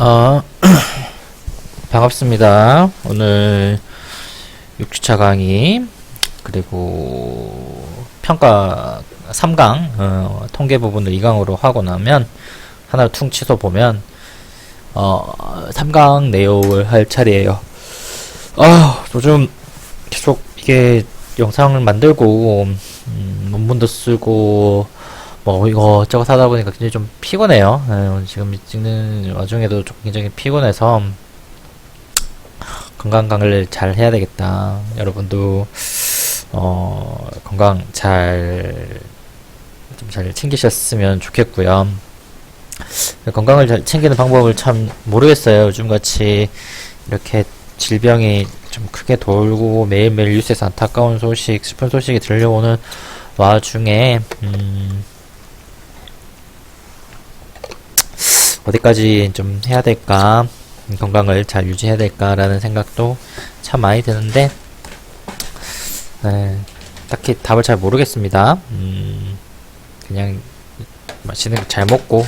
어, 반갑습니다. 오늘 6주차 강의, 그리고 평가 3강, 통계 부분을 2강으로 하고 나면, 하나로 퉁 치서 보면, 3강 내용을 할 차례예요. 요즘 계속 이게 영상을 만들고, 논문도 쓰고, 뭐 이거 하다 보니까 굉장히 좀 피곤해요. 지금 찍는 와중에도 좀 굉장히 피곤해서 건강 관리를 잘 해야 되겠다. 여러분도 건강 잘 챙기셨으면 좋겠고요. 건강을 잘 챙기는 방법을 참 모르겠어요. 요즘같이 이렇게 질병이 좀 크게 돌고 매일매일 뉴스에서 안타까운 소식, 슬픈 소식이 들려오는 와중에 어디까지 좀 해야 될까, 건강을 잘 유지해야 될까라는 생각도 참 많이 드는데, 딱히 답을 잘 모르겠습니다. 그냥 맛있는 거 잘 먹고,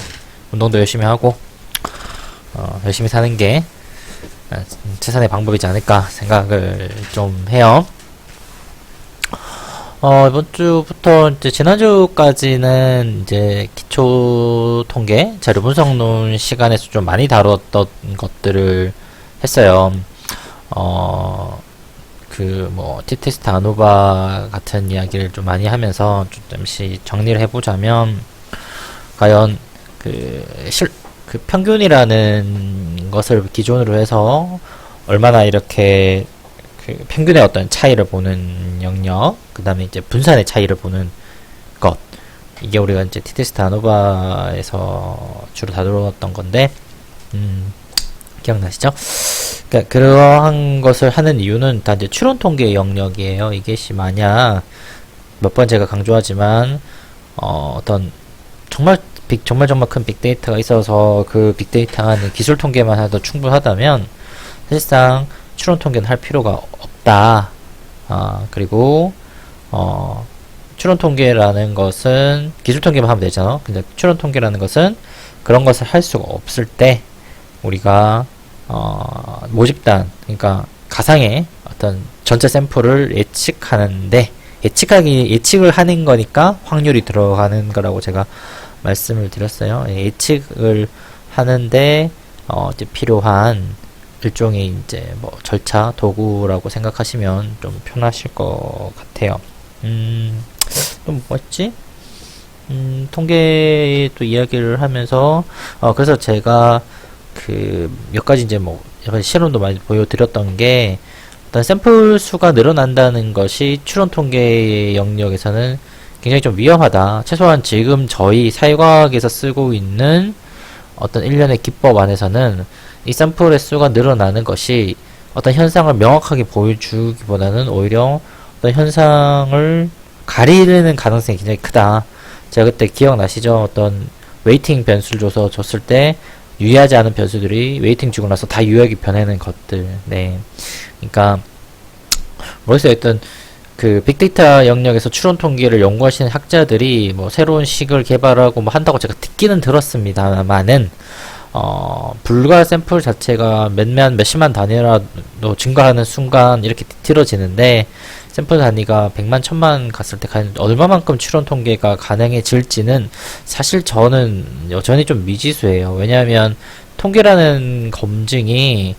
운동도 열심히 하고, 열심히 사는 게 최선의 방법이지 않을까 생각을 좀 해요. 이번 주부터 이제 지난주까지는 이제 기초 통계 자료 분석론 시간에서 좀 많이 다뤘던 것들을 했어요. T-테스트 아노바 같은 이야기를 좀 많이 하면서 좀 잠시 정리를 해보자면, 과연 그 평균이라는 것을 기준으로 해서 얼마나 이렇게 그 평균의 어떤 차이를 보는 영역, 그 다음에 이제 분산의 차이를 보는 것, 이게 우리가 이제 T-테스트 아노바에서 주로 다루었던 건데, 기억나시죠? 그러니까 그러한 것을 하는 이유는 다 이제 추론 통계 영역이에요. 이것이 만약 몇 번 제가 강조하지만 어떤 정말 큰 빅데이터가 있어서 그 빅데이터 안에 기술 통계만 해도 충분하다면 사실상 추론 통계는 할 필요가 없다. 그리고 추론 통계라는 것은 기술 통계만 하면 되잖아. 근데 추론 통계라는 것은 그런 것을 할 수가 없을 때 우리가 모집단, 그러니까 가상의 어떤 전체 샘플을 예측을 하는 거니까 확률이 들어가는 거라고 제가 말씀을 드렸어요. 예측을 하는데 이제 필요한 일종의 이제 뭐 절차, 도구라고 생각하시면 좀 편하실 것 같아요. 또 뭐였지? 통계 또 이야기를 하면서 그래서 제가 그 몇 가지 이제 뭐 여러 가지 실험도 많이 보여드렸던 게, 어떤 샘플 수가 늘어난다는 것이 추론 통계 영역에서는 굉장히 좀 위험하다. 최소한 지금 저희 사회과학에서 쓰고 있는 어떤 일련의 기법 안에서는 이 샘플의 수가 늘어나는 것이 어떤 현상을 명확하게 보여주기보다는 오히려 어떤 현상을 가리는 가능성이 굉장히 크다. 제가 그때 기억나시죠? 어떤 웨이팅 변수를 줘서 줬을 때 유의하지 않은 변수들이 웨이팅 주고 나서 다 유효하게 변하는 것들. 네. 그러니까 모르겠어요. 어떤 그 빅데이터 영역에서 추론 통계를 연구하시는 학자들이 뭐 새로운 식을 개발하고 뭐 한다고 제가 듣기는 들었습니다만은 불과 샘플 자체가 몇십만 단위라도 증가하는 순간 이렇게 뒤틀어지는데, 샘플 단위가 100만, 1000만 갔을 때 과연 얼마만큼 추론 통계가 가능해질지는 사실 저는 여전히 좀 미지수예요. 왜냐하면 통계라는 검증이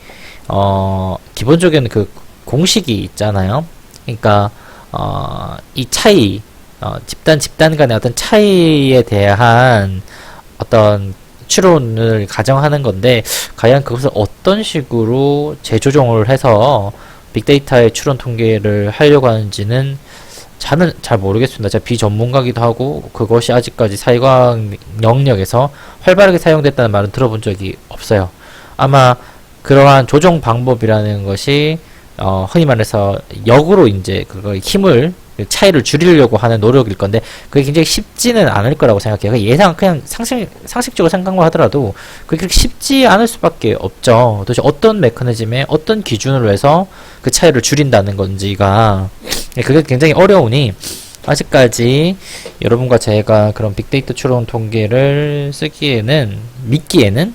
기본적인 그 공식이 있잖아요. 그러니까 이 차이, 집단 간의 어떤 차이에 대한 어떤 추론을 가정하는 건데, 과연 그것을 어떤 식으로 재조정을 해서 빅데이터의 추론 통계를 하려고 하는지는 저는 잘 모르겠습니다. 제가 비전문가기도 하고 그것이 아직까지 사회과학 영역에서 활발하게 사용됐다는 말은 들어본 적이 없어요. 아마 그러한 조정 방법이라는 것이 흔히 말해서 역으로 이제 그거 차이를 줄이려고 하는 노력일 건데, 그게 굉장히 쉽지는 않을 거라고 생각해요. 그냥 상식적으로 생각만 하더라도 그게 그렇게 쉽지 않을 수밖에 없죠. 도대체 어떤 메커니즘에 어떤 기준으로 해서 그 차이를 줄인다는 건지가, 그게 굉장히 어려우니, 아직까지 여러분과 제가 그런 빅데이터 추론 통계를 믿기에는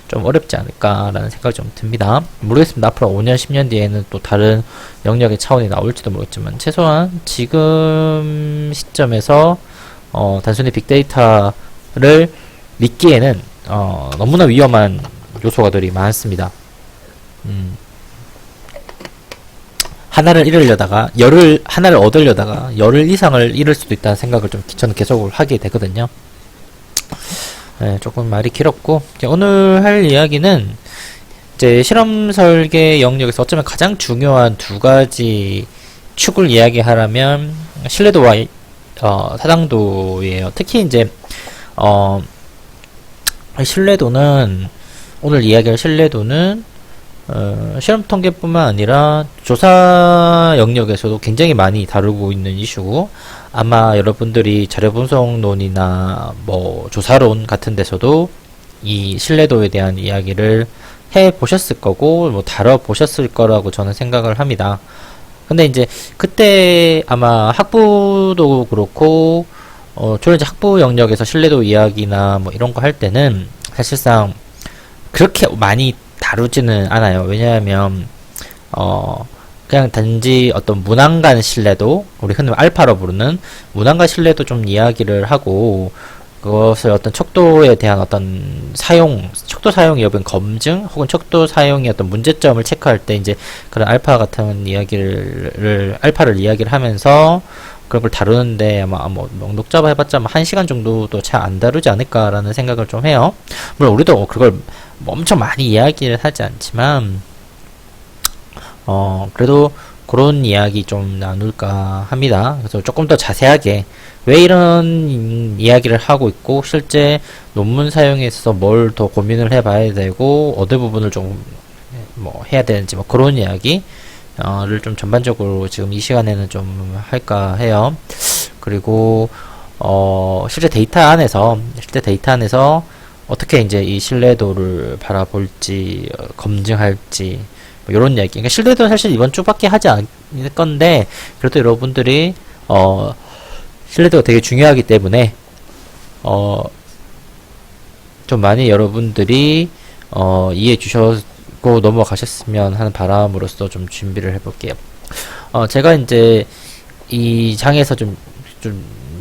좀 어렵지 않을까라는 생각이 좀 듭니다. 모르겠습니다. 앞으로 5년, 10년 뒤에는 또 다른 영역의 차원이 나올지도 모르겠지만, 최소한 지금 시점에서 단순히 빅데이터를 믿기에는 너무나 위험한 요소가들이 많습니다. 하나를 얻으려다가 열흘 이상을 잃을 수도 있다는 생각을 저는 계속 하게 되거든요. 네, 조금 말이 길었고, 오늘 할 이야기는 이제 실험 설계 영역에서 어쩌면 가장 중요한 두 가지 축을 이야기하라면 신뢰도와 타당도예요. 특히 이제 신뢰도는, 오늘 이야기할 신뢰도는 실험 통계뿐만 아니라 조사 영역에서도 굉장히 많이 다루고 있는 이슈고, 아마 여러분들이 자료 분석론이나 뭐 조사론 같은 데서도 이 신뢰도에 대한 이야기를 해 보셨을 거고, 뭐 다뤄 보셨을 거라고 저는 생각을 합니다. 근데 이제 그때 아마 학부도 그렇고, 주로 이제 학부 영역에서 신뢰도 이야기나 뭐 이런 거 할 때는 사실상 그렇게 많이 다루지는 않아요. 왜냐하면 그냥 단지 어떤 문항간 신뢰도, 우리 흔히 알파로 부르는 문항간 신뢰도 좀 이야기를 하고, 그것을 어떤 척도에 대한 어떤 척도 사용 여부의 검증, 혹은 척도 사용의 어떤 문제점을 체크할 때 이제 그런 알파 같은 알파를 이야기를 하면서 그런 걸 다루는데, 아마 뭐 녹잡아 해봤자 뭐 1시간 정도도 잘 안 다루지 않을까라는 생각을 좀 해요. 물론 우리도 그걸 뭐 엄청 많이 이야기를 하지 않지만, 그래도 그런 이야기 좀 나눌까 합니다. 그래서 조금 더 자세하게 왜 이런 이야기를 하고 있고, 실제 논문 사용에 있어서 뭘 더 고민을 해봐야 되고, 어느 부분을 좀 뭐 해야 되는지, 뭐 그런 이야기 를 좀 전반적으로 지금 이 시간에는 좀 할까 해요. 그리고 실제 데이터 안에서 어떻게 이제 이 신뢰도를 바라볼지, 검증할지, 뭐 요런 얘기. 그러니까 신뢰도는 사실 이번 주밖에 하지 않을 건데, 그래도 여러분들이 신뢰도가 되게 중요하기 때문에 좀 많이 여러분들이 이해해 주셨고 넘어가셨으면 하는 바람으로서 좀 준비를 해볼게요. 제가 이제 이 장에서 좀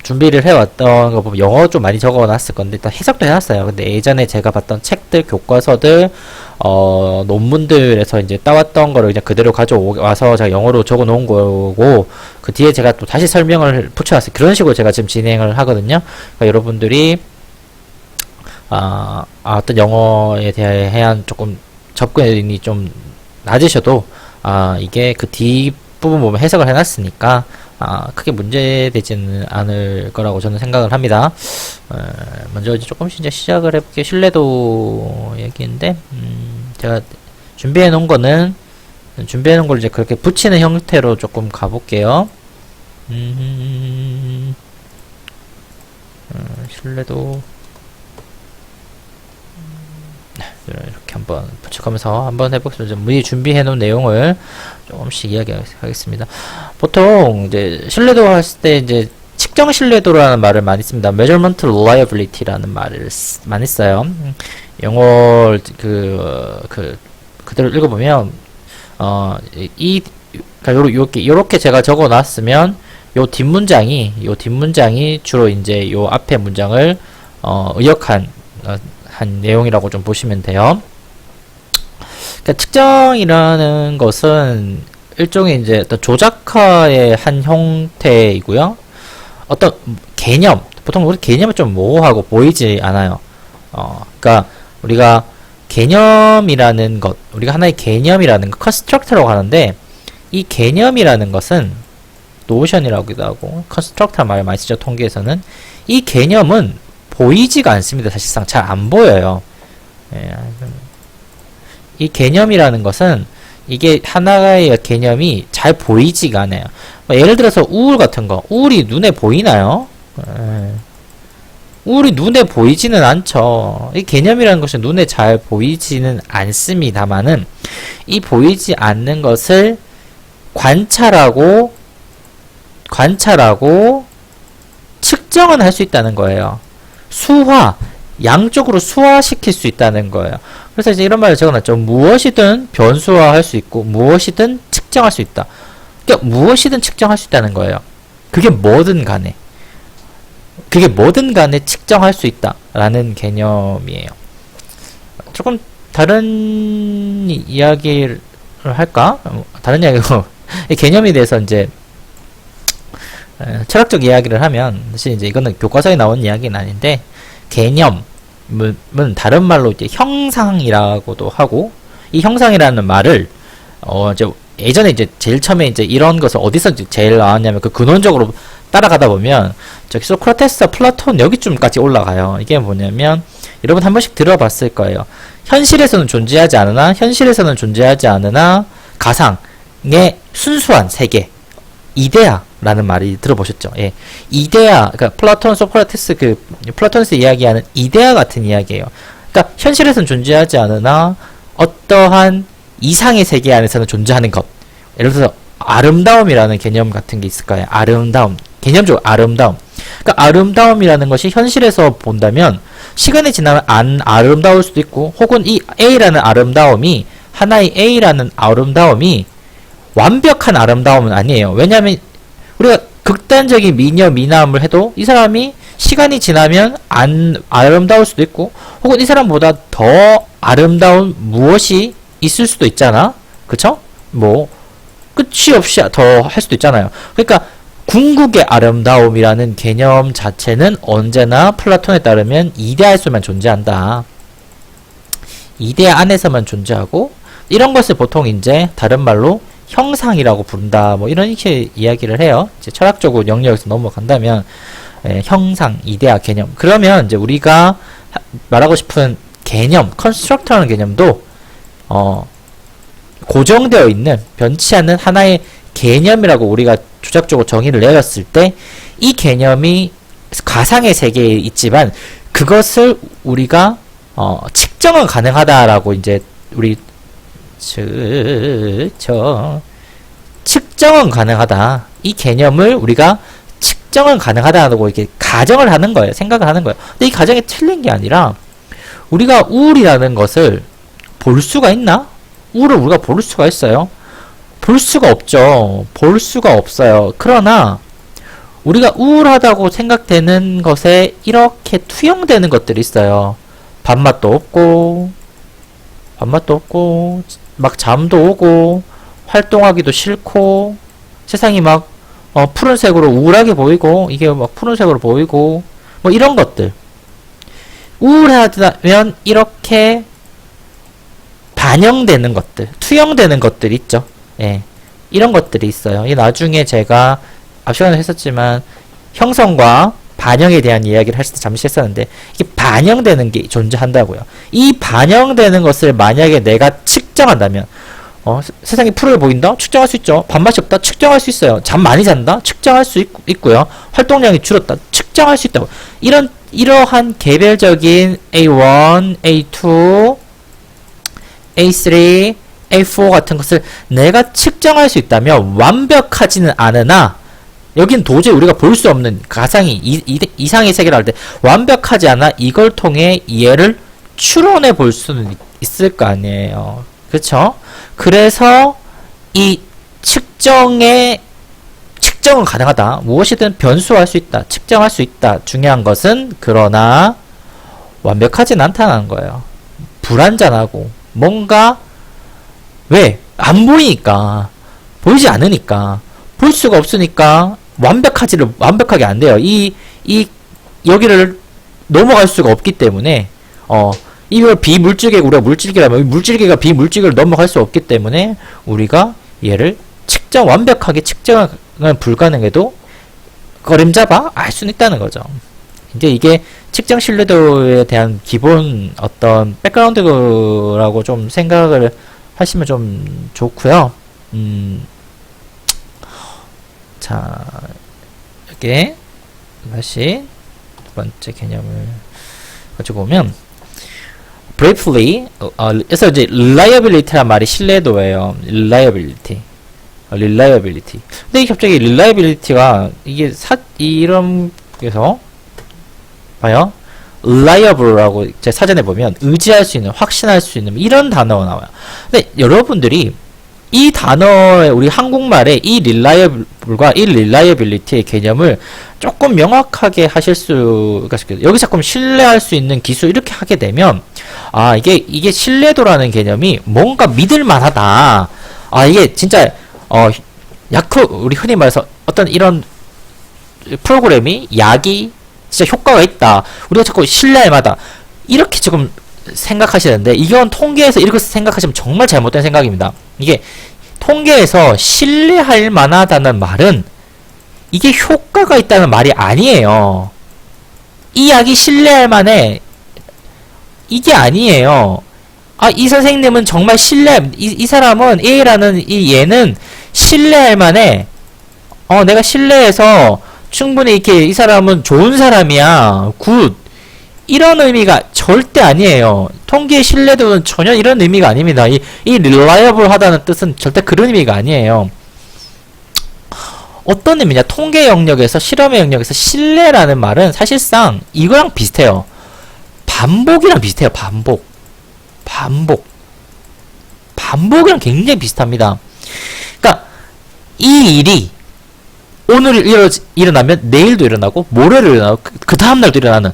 준비를 해왔던 거 보면 영어 좀 많이 적어놨을 건데, 일단 해석도 해놨어요. 근데 예전에 제가 봤던 책들, 교과서들, 논문들에서 이제 따왔던 거를 그냥 그대로 가져와서 제가 영어로 적어 놓은 거고, 그 뒤에 제가 또 다시 설명을 붙여놨어요. 그런 식으로 제가 지금 진행을 하거든요. 그러니까 여러분들이, 어떤 영어에 대한 조금 접근이 좀 낮으셔도, 이게 그 뒷부분 보면 해석을 해놨으니까, 크게 문제되지는 않을 거라고 저는 생각을 합니다. 먼저 이제 조금씩 이제 시작을 해볼게요. 신뢰도 얘기인데, 제가 준비해 놓은 걸 이제 그렇게 붙이는 형태로 조금 가볼게요. 신뢰도. 이렇게 한번 붙여가면서 한번 해보겠습니다. 미리 준비해 놓은 내용을 조금씩 이야기하겠습니다. 보통 이제 신뢰도 했을 때 이제 측정 신뢰도라는 말을 많이 씁니다. measurement reliability라는 말을 많이 써요. 영어 그대로 읽어보면 그러니까 요렇게 제가 적어놨으면 요 뒷문장이 주로 이제 요 앞에 문장을 의역한 한 내용이라고 좀 보시면 돼요. 그러니까 측정이라는 것은 일종의 이제 어떤 조작화의 한 형태이고요. 어떤 개념, 보통 우리 개념은 좀 모호하고 보이지 않아요. 그러니까 우리가 개념이라는 것, 우리가 하나의 개념이라는 것, 컨스트럭터라고 하는데, 이 개념이라는 것은 노션이라고도 하고 컨스트럭터 말 많이 쓰죠. 통계에서는. 이 개념은 보이지가 않습니다. 사실상 잘 안 보여요. 이 개념이라는 것은, 이게 하나의 개념이 잘 보이지가 않아요. 예를 들어서 우울 같은 거, 우울이 눈에 보이나요? 우울이 눈에 보이지는 않죠. 이 개념이라는 것이 눈에 잘 보이지는 않습니다만은, 이 보이지 않는 것을 관찰하고 측정은 할 수 있다는 거예요. 양쪽으로 수화시킬 수 있다는 거예요. 그래서 이제 이런 말을 적어놨죠. 무엇이든 변수화할 수 있고 무엇이든 측정할 수 있다. 그러니까 무엇이든 측정할 수 있다는 거예요. 그게 뭐든 간에. 그게 뭐든 간에 측정할 수 있다라는 개념이에요. 조금 다른 이야기를 할까? 다른 이야기고 이 개념에 대해서 이제 철학적 이야기를 하면 사실 이제 이거는 교과서에 나온 이야기는 아닌데 개념은 다른 말로 이제 형상이라고도 하고 이 형상이라는 말을 이제 예전에 이제 제일 처음에 이제 이런 것을 어디서 이제 제일 나왔냐면 그 근원적으로 따라가다 보면 저기 소크라테스, 플라톤 여기쯤까지 올라가요. 이게 뭐냐면 여러분 한 번씩 들어봤을 거예요. 현실에서는 존재하지 않으나 가상의 순수한 세계 이데아라는 말이 들어보셨죠? 예. 이데아, 그러니까 플라톤, 소크라테스 플라톤에서 이야기하는 이데아 같은 이야기예요. 그러니까 현실에서는 존재하지 않으나 어떠한 이상의 세계 안에서는 존재하는 것. 예를 들어서 아름다움이라는 개념 같은 게 있을 거예요. 아름다움. 개념적으로 아름다움. 그러니까 아름다움이라는 것이 현실에서 본다면 시간이 지나면 안 아름다울 수도 있고 혹은 이 A라는 아름다움이 하나의 A라는 아름다움이 완벽한 아름다움은 아니에요. 왜냐하면 우리가 극단적인 미녀 미남을 해도 이 사람이 시간이 지나면 안 아름다울 수도 있고 혹은 이 사람보다 더 아름다운 무엇이 있을 수도 있잖아. 그쵸? 뭐 끝이 없이 더 할 수도 있잖아요. 그러니까 궁극의 아름다움이라는 개념 자체는 언제나 플라톤에 따르면 이데아에서만 존재한다. 이데아 안에서만 존재하고 이런 것을 보통 이제 다른 말로 형상이라고 부른다. 뭐 이렇게 이야기를 해요. 이제 철학적으로 영역에서 넘어간다면 형상, 이데아 개념. 그러면 이제 우리가 말하고 싶은 개념, 컨스트럭터라는 개념도 고정되어 있는 변치 않는 하나의 개념이라고 우리가 주작적으로 정의를 내렸을 때 이 개념이 가상의 세계에 있지만 그것을 우리가 측정은 가능하다라고 이제 우리 측정은 가능하다. 이 개념을 우리가 측정은 가능하다고 이렇게 가정을 하는 거예요. 생각을 하는 거예요. 근데 이 가정이 틀린 게 아니라 우리가 우울이라는 것을 볼 수가 있나? 우울을 우리가 볼 수가 있어요? 볼 수가 없죠. 볼 수가 없어요. 그러나 우리가 우울하다고 생각되는 것에 이렇게 투영되는 것들이 있어요. 밥맛도 없고 막 잠도 오고 활동하기도 싫고 세상이 막 푸른색으로 우울하게 보이고 이게 막 푸른색으로 보이고 뭐 이런 것들 우울하다면 이렇게 반영되는 것들 투영되는 것들 있죠. 예, 이런 것들이 있어요. 이 나중에 제가 앞 시간에 했었지만 형성과 반영에 대한 이야기를 할 때 잠시 했었는데 이게 반영되는 게 존재한다고요. 이 반영되는 것을 만약에 내가 측정한다면 세상이 푸르게 보인다? 측정할 수 있죠. 밥맛이 없다? 측정할 수 있어요. 잠 많이 잔다? 측정할 수 있고요. 활동량이 줄었다? 측정할 수 있다고. 이러한 개별적인 A1, A2, A3, A4 같은 것을 내가 측정할 수 있다면 완벽하지는 않으나 여긴 도저히 우리가 볼 수 없는 가상이 이상의 세계를 할 때 완벽하지 않아 이걸 통해 얘를 추론해 볼 수는 있을 거 아니에요. 그쵸? 그래서 이 측정은 가능하다. 무엇이든 변수할 수 있다. 측정할 수 있다. 중요한 것은 그러나 완벽하진 않다는 거예요. 불완전하고 뭔가 왜? 안 보이니까 보이지 않으니까 볼 수가 없으니까 완벽하게 안 돼요. 여기를 넘어갈 수가 없기 때문에 이걸 비물질계가 우리가 물질계라면 물질계가 비물질계를 넘어갈 수 없기 때문에 우리가 얘를 완벽하게 측정은 불가능해도 거림잡아 알 수는 있다는 거죠. 이제 이게 측정 신뢰도에 대한 기본 어떤 백그라운드라고 좀 생각을 하시면 좀 좋고요. 자, 이렇게 다시 두 번째 개념을 가지고 오면 briefly 그래서 이제 reliability란 말이 신뢰도예요. reliability. 근데 갑자기 reliability가 이게 이런 그래서 봐요. reliable라고 제 사전에 보면 의지할 수 있는, 확신할 수 있는 이런 단어가 나와요. 근데 여러분들이 이 단어의 우리 한국말의 이 reliable과 이 reliability의 개념을 조금 명확하게 하실 수가 있어요. 여기 자꾸 신뢰할 수 있는 기술 이렇게 하게 되면 아 이게 신뢰도라는 개념이 뭔가 믿을만하다. 아 이게 진짜 우리 흔히 말해서 어떤 이런 프로그램이 약이 진짜 효과가 있다. 우리가 자꾸 신뢰할 만하다. 이렇게 지금 생각하시는데 이건 통계에서 이렇게 생각하시면 정말 잘못된 생각입니다. 이게 통계에서 신뢰할 만하다는 말은 이게 효과가 있다는 말이 아니에요. 이 약이 신뢰할 만해. 이게 아니에요. 아, 이 선생님은 정말 이 사람은 A라는 이 얘는 신뢰할 만해. 내가 신뢰해서 충분히 이렇게 이 사람은 좋은 사람이야. 굿. 이런 의미가 절대 아니에요. 통계의 신뢰도는 전혀 이런 의미가 아닙니다. 이 reliable 하다는 뜻은 절대 그런 의미가 아니에요. 어떤 의미냐? 통계 영역에서, 실험의 영역에서 신뢰라는 말은 사실상 이거랑 비슷해요. 반복이랑 비슷해요. 반복이랑 굉장히 비슷합니다. 그러니까 이 일이 오늘 일어나면 내일도 일어나고 모레도 일어나고 그 다음날도 일어나는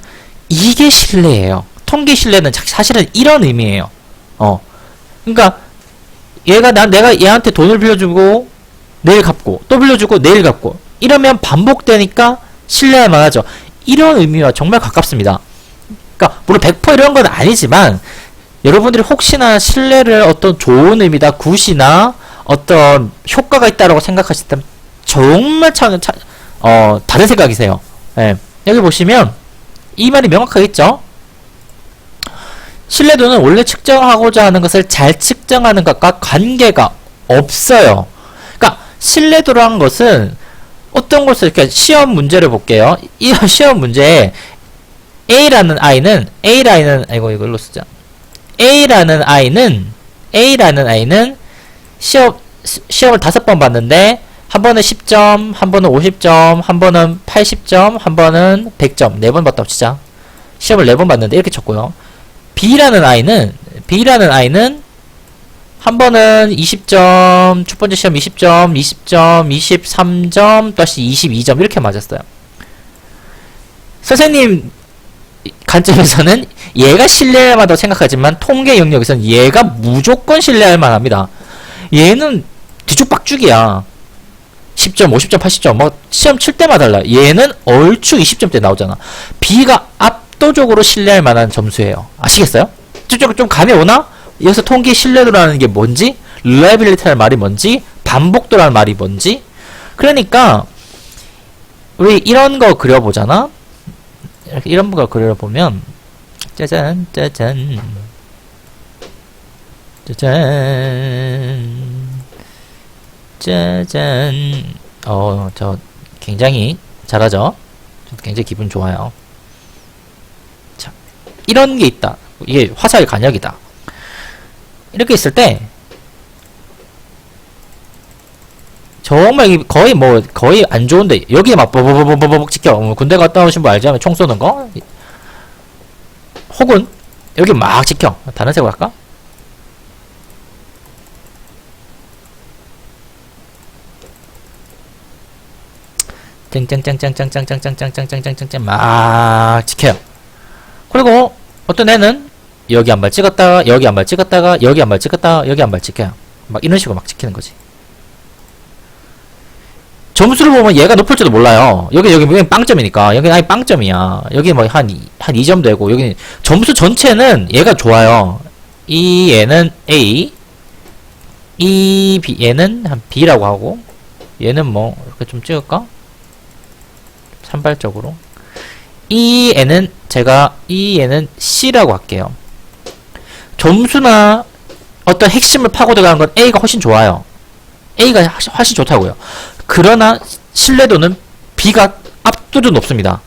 이게 신뢰예요. 통계 신뢰는 사실은 이런 의미예요. 그러니까 내가 얘한테 돈을 빌려주고 내일 갚고 또 빌려주고 내일 갚고 이러면 반복되니까 신뢰할 만하죠. 이런 의미와 정말 가깝습니다. 그러니까 물론 100% 이런 건 아니지만 여러분들이 혹시나 신뢰를 어떤 좋은 의미다, 굿이나 어떤 효과가 있다라고 생각하실 때 정말 다른 생각이세요. 예. 여기 보시면 이 말이 명확하겠죠? 신뢰도는 원래 측정하고자 하는 것을 잘 측정하는 것과 관계가 없어요. 그러니까 신뢰도라는 것은 어떤 것을 이렇게 시험 문제를 볼게요. 이 시험 문제에 A라는 아이는 아이고 이걸로 쓰자. A라는 아이는 시험을 5번 봤는데 한 번은 10점, 한 번은 50점, 한 번은 80점, 한 번은 100점. 4번 봤다고 치자. 시험을 4번 봤는데 이렇게 쳤고요. B라는 아이는 한 번은 20점, 첫 번째 시험 20점, 20점, 23점, 다시 22점 이렇게 맞았어요. 선생님 관점에서는 얘가 신뢰할 만하다고 생각하지만 통계 영역에서는 얘가 무조건 신뢰할 만합니다. 얘는 뒤죽박죽이야. 10점, 50점, 80점 뭐 시험 칠 때마다 달라. 얘는 얼추 20점대 나오잖아. B가 압도적으로 신뢰할 만한 점수예요. 아시겠어요? 좀 감이 오나? 여기서 통계 신뢰도라는 게 뭔지, reliability라는 말이 뭔지, 반복도라는 말이 뭔지. 그러니까 우리 이런 거 그려보잖아. 이렇게 이런 거 그려보면 짜잔 짜잔 짜잔 짜잔. 저 굉장히 잘하죠? 굉장히 기분 좋아요. 자, 이런 게 있다. 이게 화살 간역이다. 이렇게 있을 때 정말 거의 안 좋은데 여기에 막 뽀뽀뽀뽀뽀 찍혀. 군대 갔다 오신 분 알죠? 총 쏘는 거. 혹은 여기 막 찍혀. 다른 색으로 할까? 짱짱짱짱짱짱짱짱짱짱짱짱짱짱 막 찍혀요. 그리고 어떤 애는 여기 한 발 찍었다가 여기 한 발 찍었다가 여기 한 발 찍었다가 여기 한 발 찍혀요. 막 이런 식으로 막 찍히는 거지. 점수를 보면 얘가 높을지도 몰라요. 여기 빵점이니까 여기는 아예 빵점이야. 여기 뭐 한 2점 되고 여기 점수 전체는 얘가 좋아요. 이 얘는 A, 얘는 한 B라고 하고 얘는 뭐 이렇게 좀 찍을까? 산발적으로 이 애는 C라고 할게요. 점수나 어떤 핵심을 파고 들어가는 건 A가 훨씬 좋아요. A가 훨씬 좋다고요. 그러나 신뢰도는 B가 압도적으로 높습니다.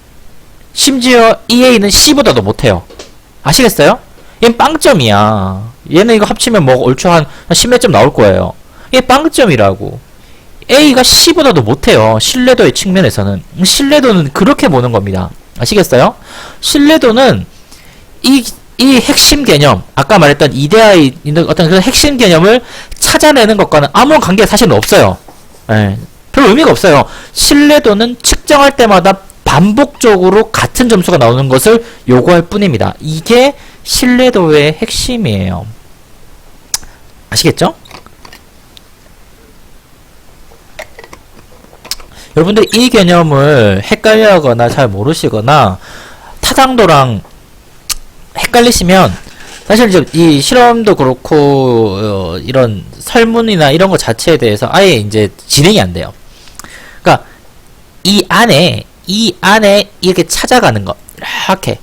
심지어 EA는 C보다도 못해요. 아시겠어요? 얘는 빵점이야. 얘는 이거 합치면 뭐 얼추 한 10몇 점 나올 거예요. 얘 빵점이라고. A가 C보다도 못해요. 신뢰도의 측면에서는. 신뢰도는 그렇게 보는 겁니다. 아시겠어요? 신뢰도는 이 핵심 개념, 아까 말했던 이데아에 있는 어떤 그런 핵심 개념을 찾아내는 것과는 아무런 관계가 사실은 없어요. 예, 별 의미가 없어요. 신뢰도는 측정할 때마다 반복적으로 같은 점수가 나오는 것을 요구할 뿐입니다. 이게 신뢰도의 핵심이에요. 아시겠죠? 여러분들 이 개념을 헷갈려하거나 잘 모르시거나 타당도랑 헷갈리시면 사실 이제 이 실험도 그렇고 이런 설문이나 이런 거 자체에 대해서 아예 이제 진행이 안 돼요. 그러니까 이 안에 이렇게 찾아가는 거 이렇게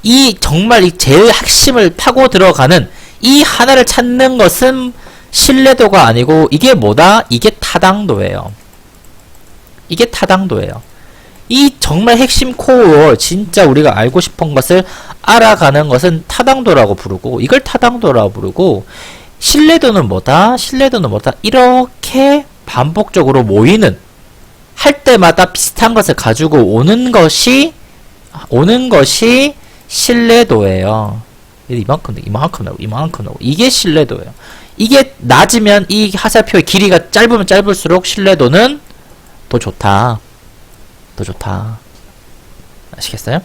이 정말 이 제일 핵심을 파고 들어가는 이 하나를 찾는 것은 신뢰도가 아니고 이게 뭐다? 이게 타당도예요. 이게 타당도예요. 이 정말 핵심 코어 진짜 우리가 알고 싶은 것을 알아가는 것은 타당도라고 부르고 이걸 타당도라고 부르고 신뢰도는 뭐다? 신뢰도는 뭐다? 이렇게 반복적으로 모이는 할 때마다 비슷한 것을 가지고 오는 것이 신뢰도예요. 이만큼 나오고 이게 신뢰도예요. 이게 낮으면 이 하살표의 길이가 짧으면 짧을수록 신뢰도는 더 좋다. 아시겠어요?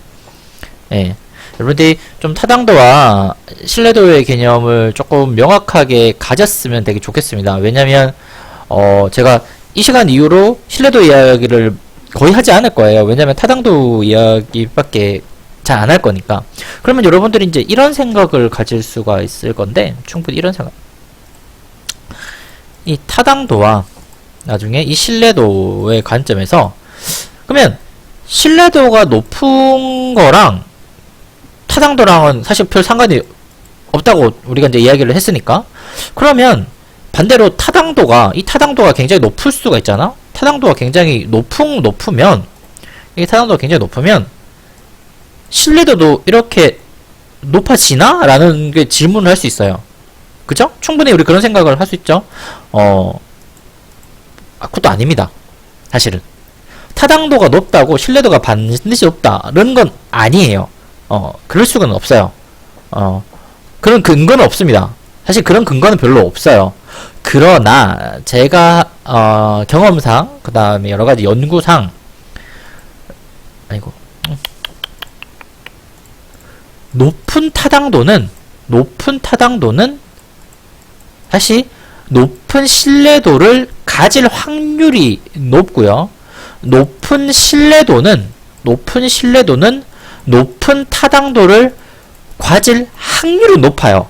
예. 여러분들이 좀 타당도와 신뢰도의 개념을 조금 명확하게 가졌으면 되게 좋겠습니다. 왜냐면 제가 이 시간 이후로 신뢰도 이야기를 거의 하지 않을 거예요. 왜냐면 타당도 이야기밖에 잘 안 할 거니까. 그러면 여러분들이 이제 이런 생각을 가질 수가 있을 건데, 충분히 이런 생각. 이 타당도와 나중에 이 신뢰도의 관점에서, 그러면 신뢰도가 높은 거랑 타당도랑은 사실 별 상관이 없다고 우리가 이제 이야기를 했으니까, 그러면 반대로 타당도가 굉장히 높을 수가 있잖아? 타당도가 굉장히 높으면 신뢰도도 이렇게 높아지나? 라는 게 질문을 할 수 있어요. 그죠? 충분히 우리 그런 생각을 할 수 있죠? 그것도 아닙니다. 사실은. 타당도가 높다고 신뢰도가 반드시 높다는 건 아니에요. 그럴 수는 없어요. 그런 근거는 없습니다. 사실 그런 근거는 별로 없어요. 그러나 제가 경험상 그 다음에 여러가지 연구상 높은 타당도는 사실 높은 신뢰도를 가질 확률이 높고요. 높은 신뢰도는 높은 타당도를 가질 확률이 높아요.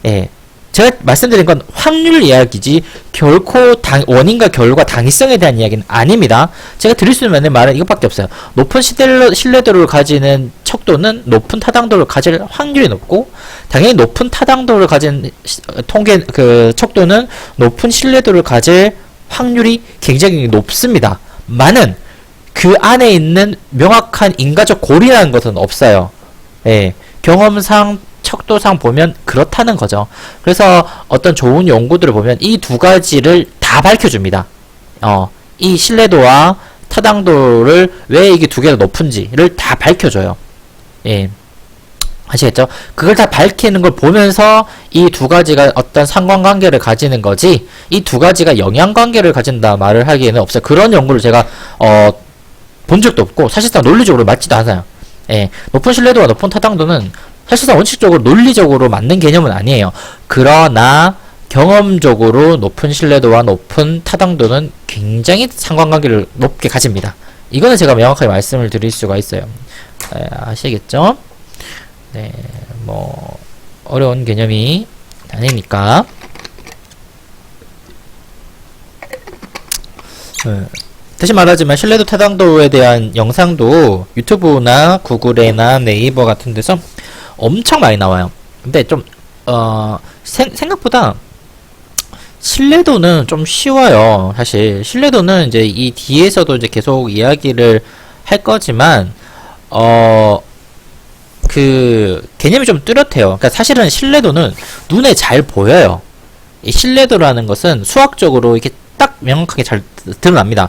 예. 제가 말씀드린 건 확률 이야기지 결코 원인과 결과 당위성에 대한 이야기는 아닙니다. 제가 드릴 수 있는 말은 이것밖에 없어요. 높은 신뢰도를 가지는 척도는 높은 타당도를 가질 확률이 높고, 당연히 높은 타당도를 가진 척도는 높은 신뢰도를 가질 확률이 굉장히 높습니다. 많은 그 안에 있는 명확한 인과적 고리라는 것은 없어요. 예. 경험상 척도상 보면 그렇다는 거죠. 그래서 어떤 좋은 연구들을 보면 이 두 가지를 다 밝혀줍니다. 이 신뢰도와 타당도를 왜 이게 두 개가 높은지를 다 밝혀줘요. 예. 아시겠죠? 그걸 다 밝히는 걸 보면서 이 두 가지가 어떤 상관관계를 가지는 거지, 이 두 가지가 영향관계를 가진다 말을 하기에는 없어요. 그런 연구를 제가 본 적도 없고 사실상 논리적으로 맞지도 않아요. 예. 높은 신뢰도와 높은 타당도는 사실상 원칙적으로 논리적으로 맞는 개념은 아니에요. 그러나 경험적으로 높은 신뢰도와 높은 타당도는 굉장히 상관관계를 높게 가집니다. 이거는 제가 명확하게 말씀을 드릴 수가 있어요. 아시겠죠? 네, 뭐 어려운 개념이 아니니까. 다시 말하지만 신뢰도 타당도에 대한 영상도 유튜브나 구글이나 네이버 같은 데서 엄청 많이 나와요. 근데 좀 생각보다 신뢰도는 좀 쉬워요. 사실 신뢰도는 이제 이 뒤에서도 이제 계속 이야기를 할 거지만 그 개념이 좀 뚜렷해요. 그러니까 사실은 신뢰도는 눈에 잘 보여요. 이 신뢰도라는 것은 수학적으로 이렇게 딱 명확하게 잘 드러납니다.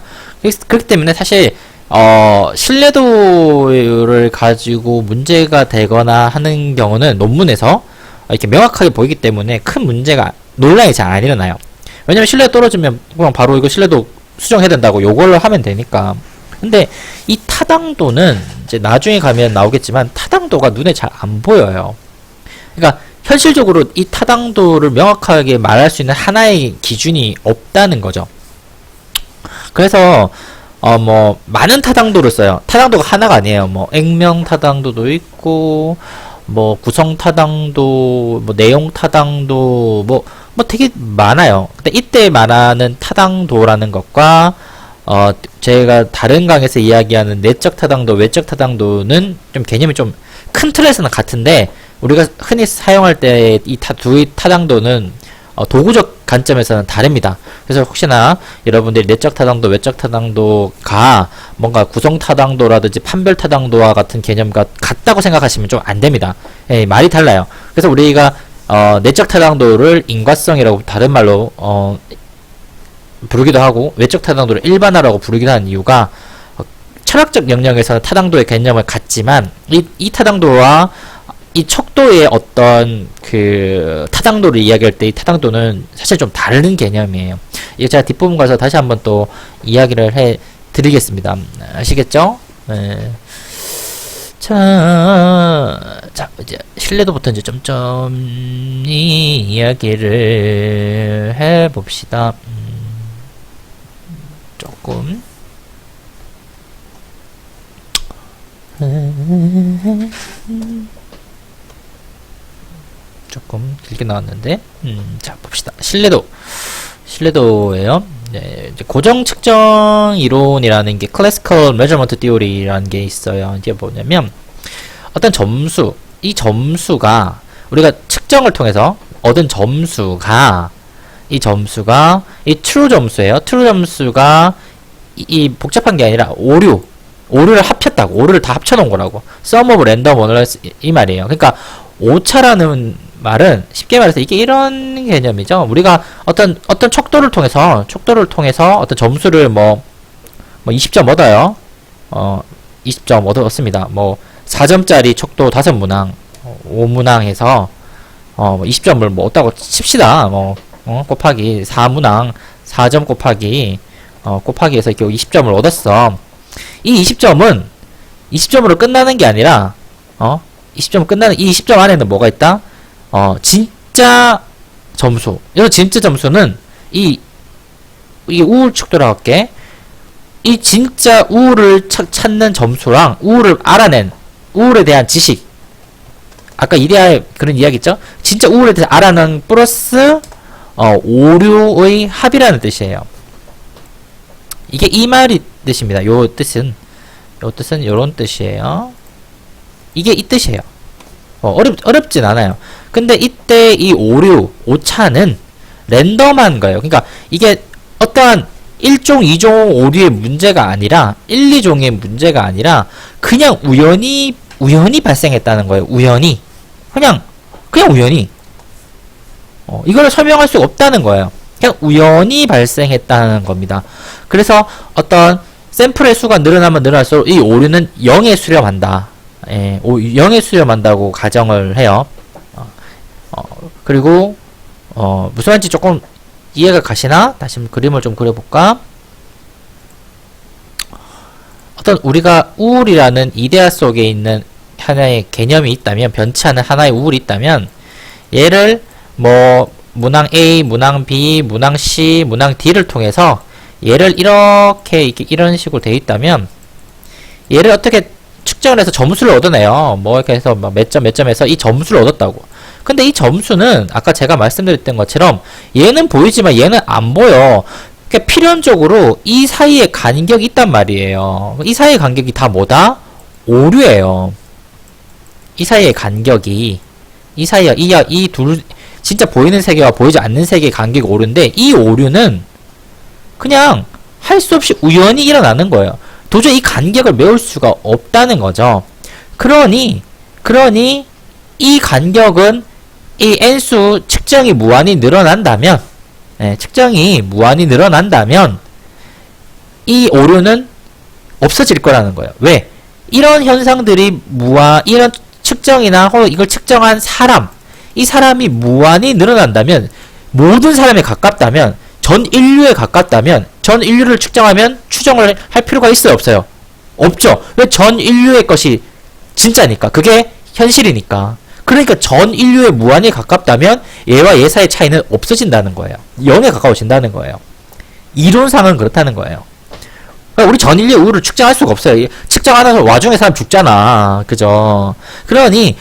그렇기 때문에 사실 신뢰도를 가지고 문제가 되거나 하는 경우는 논문에서 이렇게 명확하게 보이기 때문에 큰 문제가, 논란이 잘 안 일어나요. 왜냐면 신뢰도 떨어지면 그냥 바로 이거 신뢰도 수정해야 된다고 요걸로 하면 되니까. 근데 이 타당도는 이제 나중에 가면 나오겠지만 타당도가 눈에 잘 안 보여요. 그러니까 현실적으로 이 타당도를 명확하게 말할 수 있는 하나의 기준이 없다는 거죠. 그래서 뭐 많은 타당도를 써요. 타당도가 하나가 아니에요. 뭐 액면 타당도도 있고 뭐 구성 타당도, 뭐 내용 타당도, 뭐 되게 많아요. 근데 이때 말하는 타당도라는 것과 제가 다른 강에서 이야기하는 내적 타당도, 외적 타당도는 좀 개념이 좀 큰 틀에서는 같은데, 우리가 흔히 사용할 때 이 두 타당도는 도구적 관점에서는 다릅니다. 그래서 혹시나 여러분들이 내적 타당도, 외적 타당도가 뭔가 구성 타당도라든지 판별 타당도와 같은 개념과 같다고 생각하시면 좀 안 됩니다. 예, 말이 달라요. 그래서 우리가 내적 타당도를 인과성이라고 다른 말로 부르기도 하고, 외적 타당도를 일반화라고 부르기도 하는 이유가 철학적 영역에서는 타당도의 개념을 갖지만 이 타당도와 이 척도의 어떤 그 타당도를 이야기할 때 이 타당도는 사실 좀 다른 개념이에요. 이거 제가 뒷부분 가서 다시 한번 또 이야기를 해 드리겠습니다. 아시겠죠? 네. 자, 이제 신뢰도부터 이제 점점이 이야기를 해 봅시다. 조금 조금 길게 나왔는데, 자 봅시다. 신뢰도예요. 네, 이제 고정 측정 이론이라는 게 Classical Measurement Theory라는 게 있어요. 이게 뭐냐면 어떤 점수, 이 점수가 우리가 측정을 통해서 얻은 점수가 이 true 점수예요. true 점수가 이 복잡한 게 아니라 오류를 합쳤다고, 오류를 다 합쳐놓은 거라고. Sum of random errors 이 말이에요. 그러니까 오차라는 말은 쉽게 말해서 이게 이런 개념이죠. 우리가 어떤 척도를 통해서 어떤 점수를 뭐 20점 얻어요. 20점 얻었습니다. 뭐 4점짜리 척도 5문항, 5문항 해서 20점을 뭐 얻다고 칩시다. 곱하기 4문항 4점 곱하기 해서 이렇게 20점을 얻었어. 이 20점으로 끝나는 게 아니라 20점 끝나는 이 20점 안에는 뭐가 있다? 진짜 점수. 이 진짜 점수는 이게 우울 척도라고 할게. 이 진짜 우울을 찾는 점수랑 우울을 알아낸 우울에 대한 지식. 아까 이데아의 그런 이야기 있죠? 진짜 우울에 대해서 알아낸 플러스 오류의 합이라는 뜻이에요. 이게 이 말이 뜻입니다. 요 뜻은 요런 뜻이에요. 이게 이 뜻이에요. 어렵진 않아요. 근데 이때 이 오차는 랜덤한 거예요. 그러니까 이게 어떠한 1종, 2종 오류의 문제가 아니라 1, 2종의 문제가 아니라 그냥 우연히 발생했다는 거예요. 그냥 우연히. 이걸 설명할 수가 없다는 거예요. 그냥 우연히 발생했다는 겁니다. 그래서 어떤 샘플의 수가 늘어나면 늘어날수록 이 오류는 0에 수렴한다. 0에 수렴한다고 가정을 해요. 그리고 무슨 말인지 조금 이해가 가시나? 다시 그림을 좀 그려볼까? 어떤 우리가 우울이라는 이데아 속에 있는 하나의 개념이 있다면, 변치하는 하나의 우울이 있다면, 얘를 뭐 문항 A, 문항 B, 문항 C, 문항 D를 통해서 얘를 이렇게 이런 식으로 되어 있다면, 얘를 어떻게 측정을 해서 점수를 얻어내요. 뭐 이렇게 해서 몇 점에서 이 점수를 얻었다고. 근데 이 점수는 아까 제가 말씀드렸던 것처럼 얘는 보이지만 얘는 안 보여. 그러니까 필연적으로 이 사이에 간격이 있단 말이에요. 이 사이의 간격이 다 뭐다? 오류예요. 이 사이의 간격이, 이 둘 진짜 보이는 세계와 보이지 않는 세계의 간격이 오류인데, 이 오류는 그냥 할 수 없이 우연히 일어나는 거예요. 도저히 이 간격을 메울 수가 없다는 거죠. 그러니 이 간격은 이 n수 측정이 무한히 늘어난다면, 이 오류는 없어질 거라는 거예요. 왜? 이런 현상들이 이런 측정이나 혹은 이걸 측정한 사람, 이 사람이 무한히 늘어난다면, 모든 사람에 가깝다면, 전 인류에 가깝다면, 전 인류를 측정하면 추정을 할 필요가 있어요, 없어요? 없죠. 왜? 전 인류의 것이 진짜니까. 그게 현실이니까. 그러니까 전 인류의 무한히 가깝다면 얘와 얘 사이의 차이는 없어진다는 거예요. 0에 가까워진다는 거예요. 이론상은 그렇다는 거예요. 그러니까 우리 전 인류의 우주를 측정할 수가 없어요. 측정하는 와중에 사람 죽잖아. 그죠? 그러니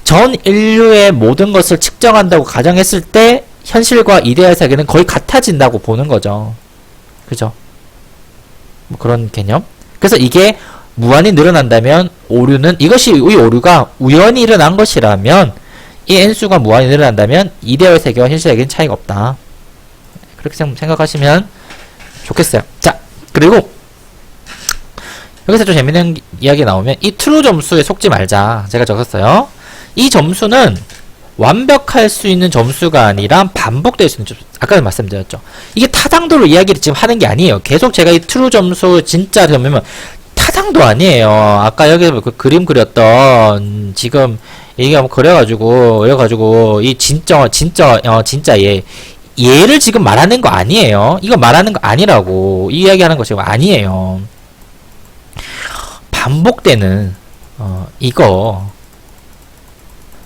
전 인류의 모든 것을 측정한다고 가정했을 때 현실과 이데al 세계는 거의 같아진다고 보는 거죠. 그죠? 뭐 그런 개념? 그래서 이게 무한히 늘어난다면 이 오류가 우연히 일어난 것이라면 이 n수가 무한히 늘어난다면 이데al 세계와 현실 세계는 차이가 없다. 그렇게 생각하시면 좋겠어요. 자, 그리고 여기서 좀 재밌는 이야기 나오면 이 true 점수에 속지 말자. 제가 적었어요. 이 점수는 완벽할 수 있는 점수가 아니라 반복될 수 있는 점수. 아까도 말씀드렸죠. 이게 타당도로 이야기를 지금 하는 게 아니에요. 계속 제가 이 true 점수 진짜 그러면 타당도 아니에요. 아까 여기서 그 그림 그렸던 지금 얘기가 그래가지고 이 진짜 얘를 지금 말하는 거 아니에요. 이거 말하는 거 아니라고. 이 이야기하는 거 지금 아니에요. 반복되는 이거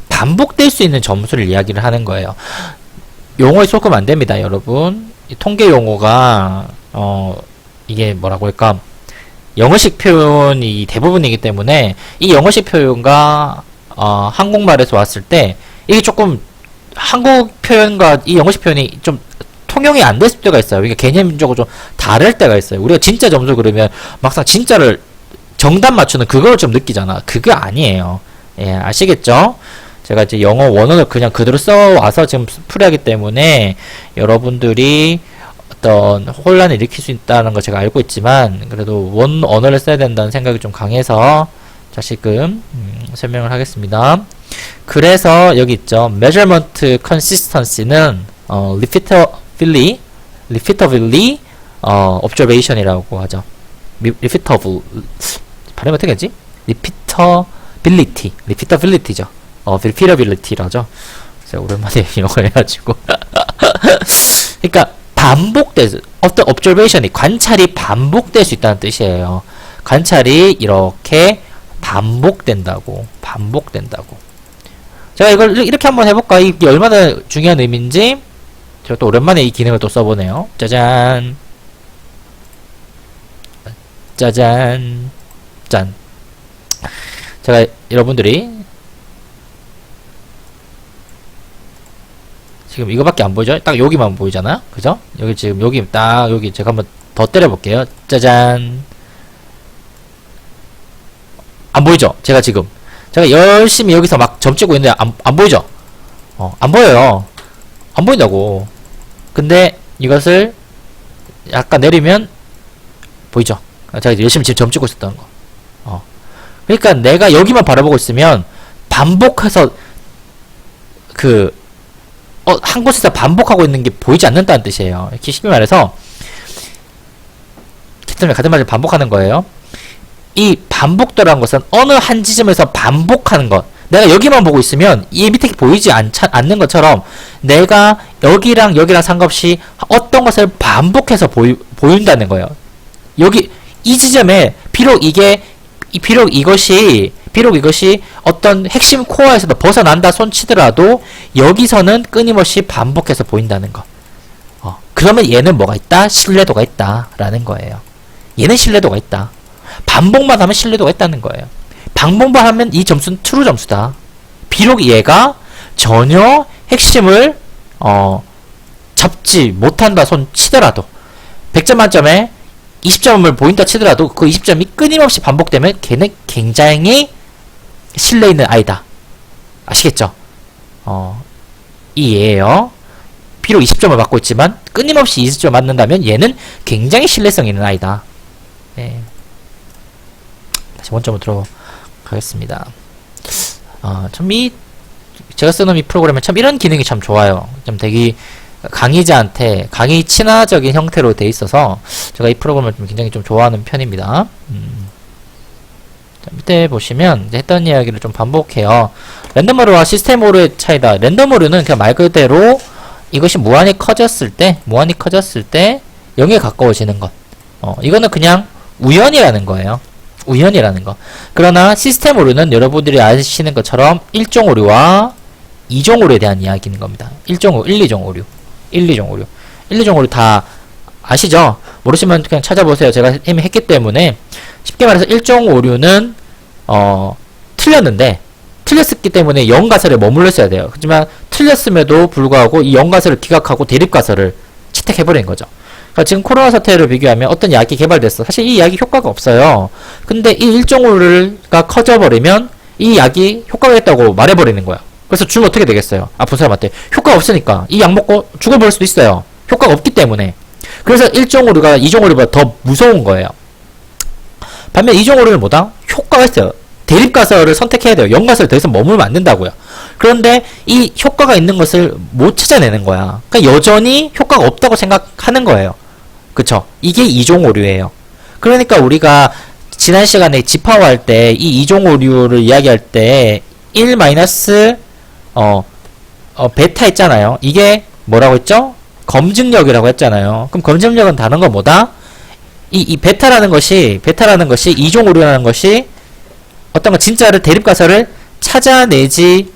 반복될 수 있는 점수를 이야기를 하는 거예요. 용어에 속으면 안 됩니다, 여러분. 이 통계 용어가 이게 뭐라고 할까? 영어식 표현이 대부분이기 때문에 이 영어식 표현과 한국말에서 왔을 때 이게 조금 한국 표현과 이 영어식 표현이 좀 통용이 안 됐을 때가 있어요. 이게 개념적으로 좀 다를 때가 있어요. 우리가 진짜 점수 그러면 막상 진짜를 정답 맞추는 그걸 좀 느끼잖아. 그게 아니에요. 예, 아시겠죠? 제가 이제 영어 원어를 그냥 그대로 써와서 지금 풀이하기 때문에 여러분들이 어떤 혼란을 일으킬 수 있다는 걸 제가 알고 있지만 그래도 원 언어를 써야 된다는 생각이 좀 강해서 다시금 설명을 하겠습니다. 그래서 여기 있죠. measurement consistency는 repeatability observation이라고 하죠. repeatable 발음이 어떻게 하지? repeatability죠. repeatability라죠. 제가 오랜만에 영어를 해가지고 그러니까 어떤 observation이 관찰이 반복될 수 있다는 뜻이에요. 관찰이 이렇게 반복된다고. 제가 이걸 이렇게 한번 해볼까? 이게 얼마나 중요한 의미인지 제가 또 오랜만에 이 기능을 또 써보네요. 짜잔. 짠. 제가 여러분들이 지금 이거밖에 안 보이죠? 딱 여기만 보이잖아요? 그죠? 여기 지금 여기 제가 한번 더 때려볼게요. 짜잔. 안 보이죠? 제가 열심히 여기서 막 점 찍고 있는데 안 보이죠? 안 보여요. 안 보인다고. 근데 이것을 약간 내리면 보이죠? 제가 열심히 지금 점 찍고 있었던 거. 그러니까 내가 여기만 바라보고 있으면 반복해서 한 곳에서 반복하고 있는 게 보이지 않는다는 뜻이에요. 이렇게 쉽게 말해서 같은 말을 반복하는 거예요. 이 반복도라는 것은 어느 한 지점에서 반복하는 것. 내가 여기만 보고 있으면 이 밑에 보이지 않는 것처럼 내가 여기랑 상관없이 어떤 것을 반복해서 보인다는 거예요. 여기 이 지점에 비록 이것이 어떤 핵심 코어에서도 벗어난다 손치더라도 여기서는 끊임없이 반복해서 보인다는 거. 그러면 얘는 뭐가 있다? 신뢰도가 있다 라는 거예요. 얘는 신뢰도가 있다. 반복만 하면 신뢰도가 있다는 거예요. 반복만 하면 이 점수는 true 점수다. 비록 얘가 전혀 핵심을 잡지 못한다 손 치더라도 100점 만점에 20점을 보인다 치더라도 그 20점이 끊임없이 반복되면 걔는 굉장히 신뢰 있는 아이다. 아시겠죠? 이 얘예요. 비록 20점을 맞고 있지만 끊임없이 20점 맞는다면 얘는 굉장히 신뢰성 있는 아이다. 네. 다시 원점으로 들어가겠습니다. 참 제가 쓰는 이 프로그램은 참 이런 기능이 참 좋아요. 좀 되게 강의 친화적인 형태로 돼 있어서 제가 이 프로그램을 좀 굉장히 좀 좋아하는 편입니다. 자, 밑에 보시면 이제 했던 이야기를 좀 반복해요. 랜덤 오류와 시스템 오류의 차이다. 랜덤 오류는 그냥 말 그대로 이것이 무한히 커졌을 때 0에 가까워지는 것. 이거는 그냥 우연이라는 거예요. 우연이라는 거. 그러나 시스템 오류는 여러분들이 아시는 것처럼 1종 오류와 2종 오류에 대한 이야기인 겁니다. 1종 오류, 1, 2종 오류. 1, 2종 오류. 1, 2종 오류 다 아시죠? 모르시면 그냥 찾아보세요. 제가 이미 했기 때문에. 쉽게 말해서 1종 오류는 틀렸는데 틀렸기 때문에 영가설에 머물러 있어야 돼요. 하지만 틀렸음에도 불구하고 이 영가설을 기각하고 대립가설을 채택해버리는 거죠. 그러니까 지금 코로나 사태를 비교하면 어떤 약이 개발됐어. 사실 이 약이 효과가 없어요. 근데 이 1종 오류가 커져버리면 이 약이 효과가 있다고 말해버리는 거야. 그래서 주면 어떻게 되겠어요? 아픈 사람한테. 효과가 없으니까 이 약 먹고 죽어버릴 수도 있어요. 효과가 없기 때문에. 그래서 1종 오류가 2종 오류보다 더 무서운 거예요. 반면 2종 오류는 뭐다? 효과가 있어요. 대립가설을 선택해야 돼요. 영가설을 더 이상 머물면 안 된다고요. 그런데 이 효과가 있는 것을 못 찾아내는 거야. 그러니까 여전히 효과가 없다고 생각하는 거예요. 그쵸? 이게 2종 오류예요. 그러니까 우리가 지난 시간에 집합할 때 이 2종 오류를 이야기할 때 1 베타 했잖아요. 이게 뭐라고 했죠? 검증력이라고 했잖아요. 그럼 검증력은 다른 건 뭐다? 이 베타라는 것이 2종 오류라는 것이 어떤 거 진짜를 대립가설을 찾아내지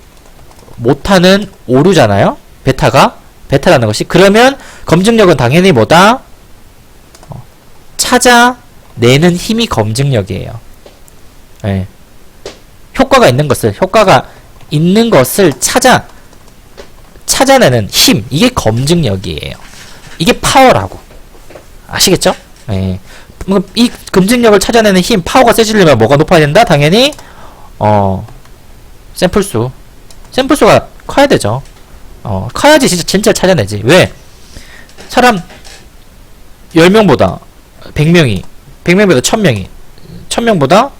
못하는 오류잖아요. 베타라는 것이. 그러면 검증력은 당연히 뭐다? 찾아내는 힘이 검증력이에요. 네. 효과가 있는 것을 찾아내는 힘. 이게 검증력이에요. 이게 파워라고. 아시겠죠? 네. 이 검증력을 찾아내는 힘, 파워가 세지려면 뭐가 높아야 된다? 당연히 샘플수가 커야 되죠. 커야지 진짜 찾아내지. 왜? 사람 10명보다 100명이 100명보다 1000명이 1000명보다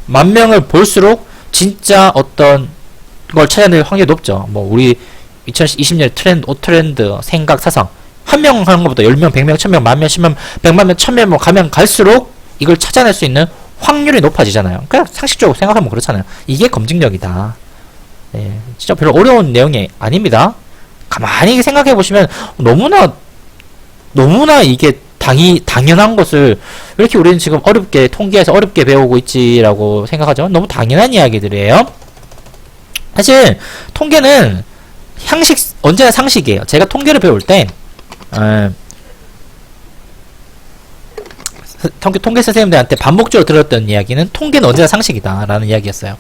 10,000명을 볼수록 진짜 어떤 걸 찾아낼 확률이 높죠. 뭐 우리 2020년 트렌드, 생각, 사상 한 명 하는 것보다 10명, 100명, 1000명, 10,000명, 10명, 100만 명, 1000명 뭐 가면 갈수록 이걸 찾아낼 수 있는 확률이 높아지잖아요. 그냥 상식적으로 생각하면 그렇잖아요. 이게 검증력이다. 네, 진짜 별로 어려운 내용이 아닙니다. 가만히 생각해 보시면 너무나 이게 당연한 것을 왜 이렇게 우리는 지금 어렵게 통계에서 어렵게 배우고 있지라고 생각하지만 너무 당연한 이야기들이에요. 사실 통계는 언제나 상식이에요. 제가 통계를 배울 때 통계 선생님들한테 반복적으로 들었던 이야기는 통계는 언제나 상식이다 라는 이야기였어요.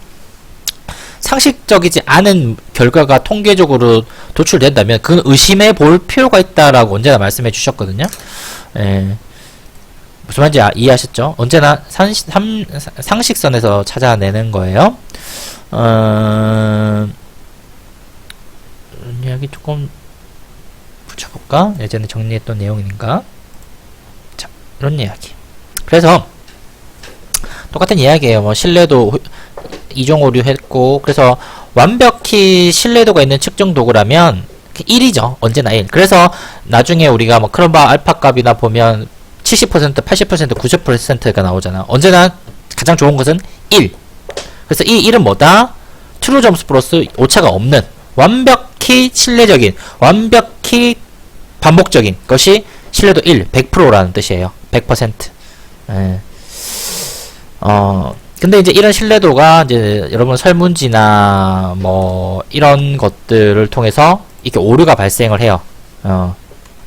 상식적이지 않은 결과가 통계적으로 도출된다면 그건 의심해 볼 필요가 있다라고 언제나 말씀해 주셨거든요. 무슨 말인지 이해하셨죠? 언제나 상식선에서 찾아내는 거예요. 이야기 조금 붙여볼까? 예전에 정리했던 내용이니까. 자, 이런 이야기. 그래서 똑같은 이야기예요. 뭐 신뢰도 2종 오류 했고, 그래서 완벽히 신뢰도가 있는 측정 도구라면 1이죠. 언제나 1. 그래서 나중에 우리가 뭐 크롬바 알파 값이나 보면 70%, 80%, 90%가 나오잖아. 언제나 가장 좋은 것은 1. 그래서 이 1은 뭐다? 트루 점수 플러스 오차가 없는 완벽히 신뢰적인, 완벽히 반복적인 것이 신뢰도 1, 100%라는 뜻이에요. 100%. 근데 이제 이런 신뢰도가 이제 여러분 설문지나 뭐 이런 것들을 통해서 이렇게 오류가 발생을 해요.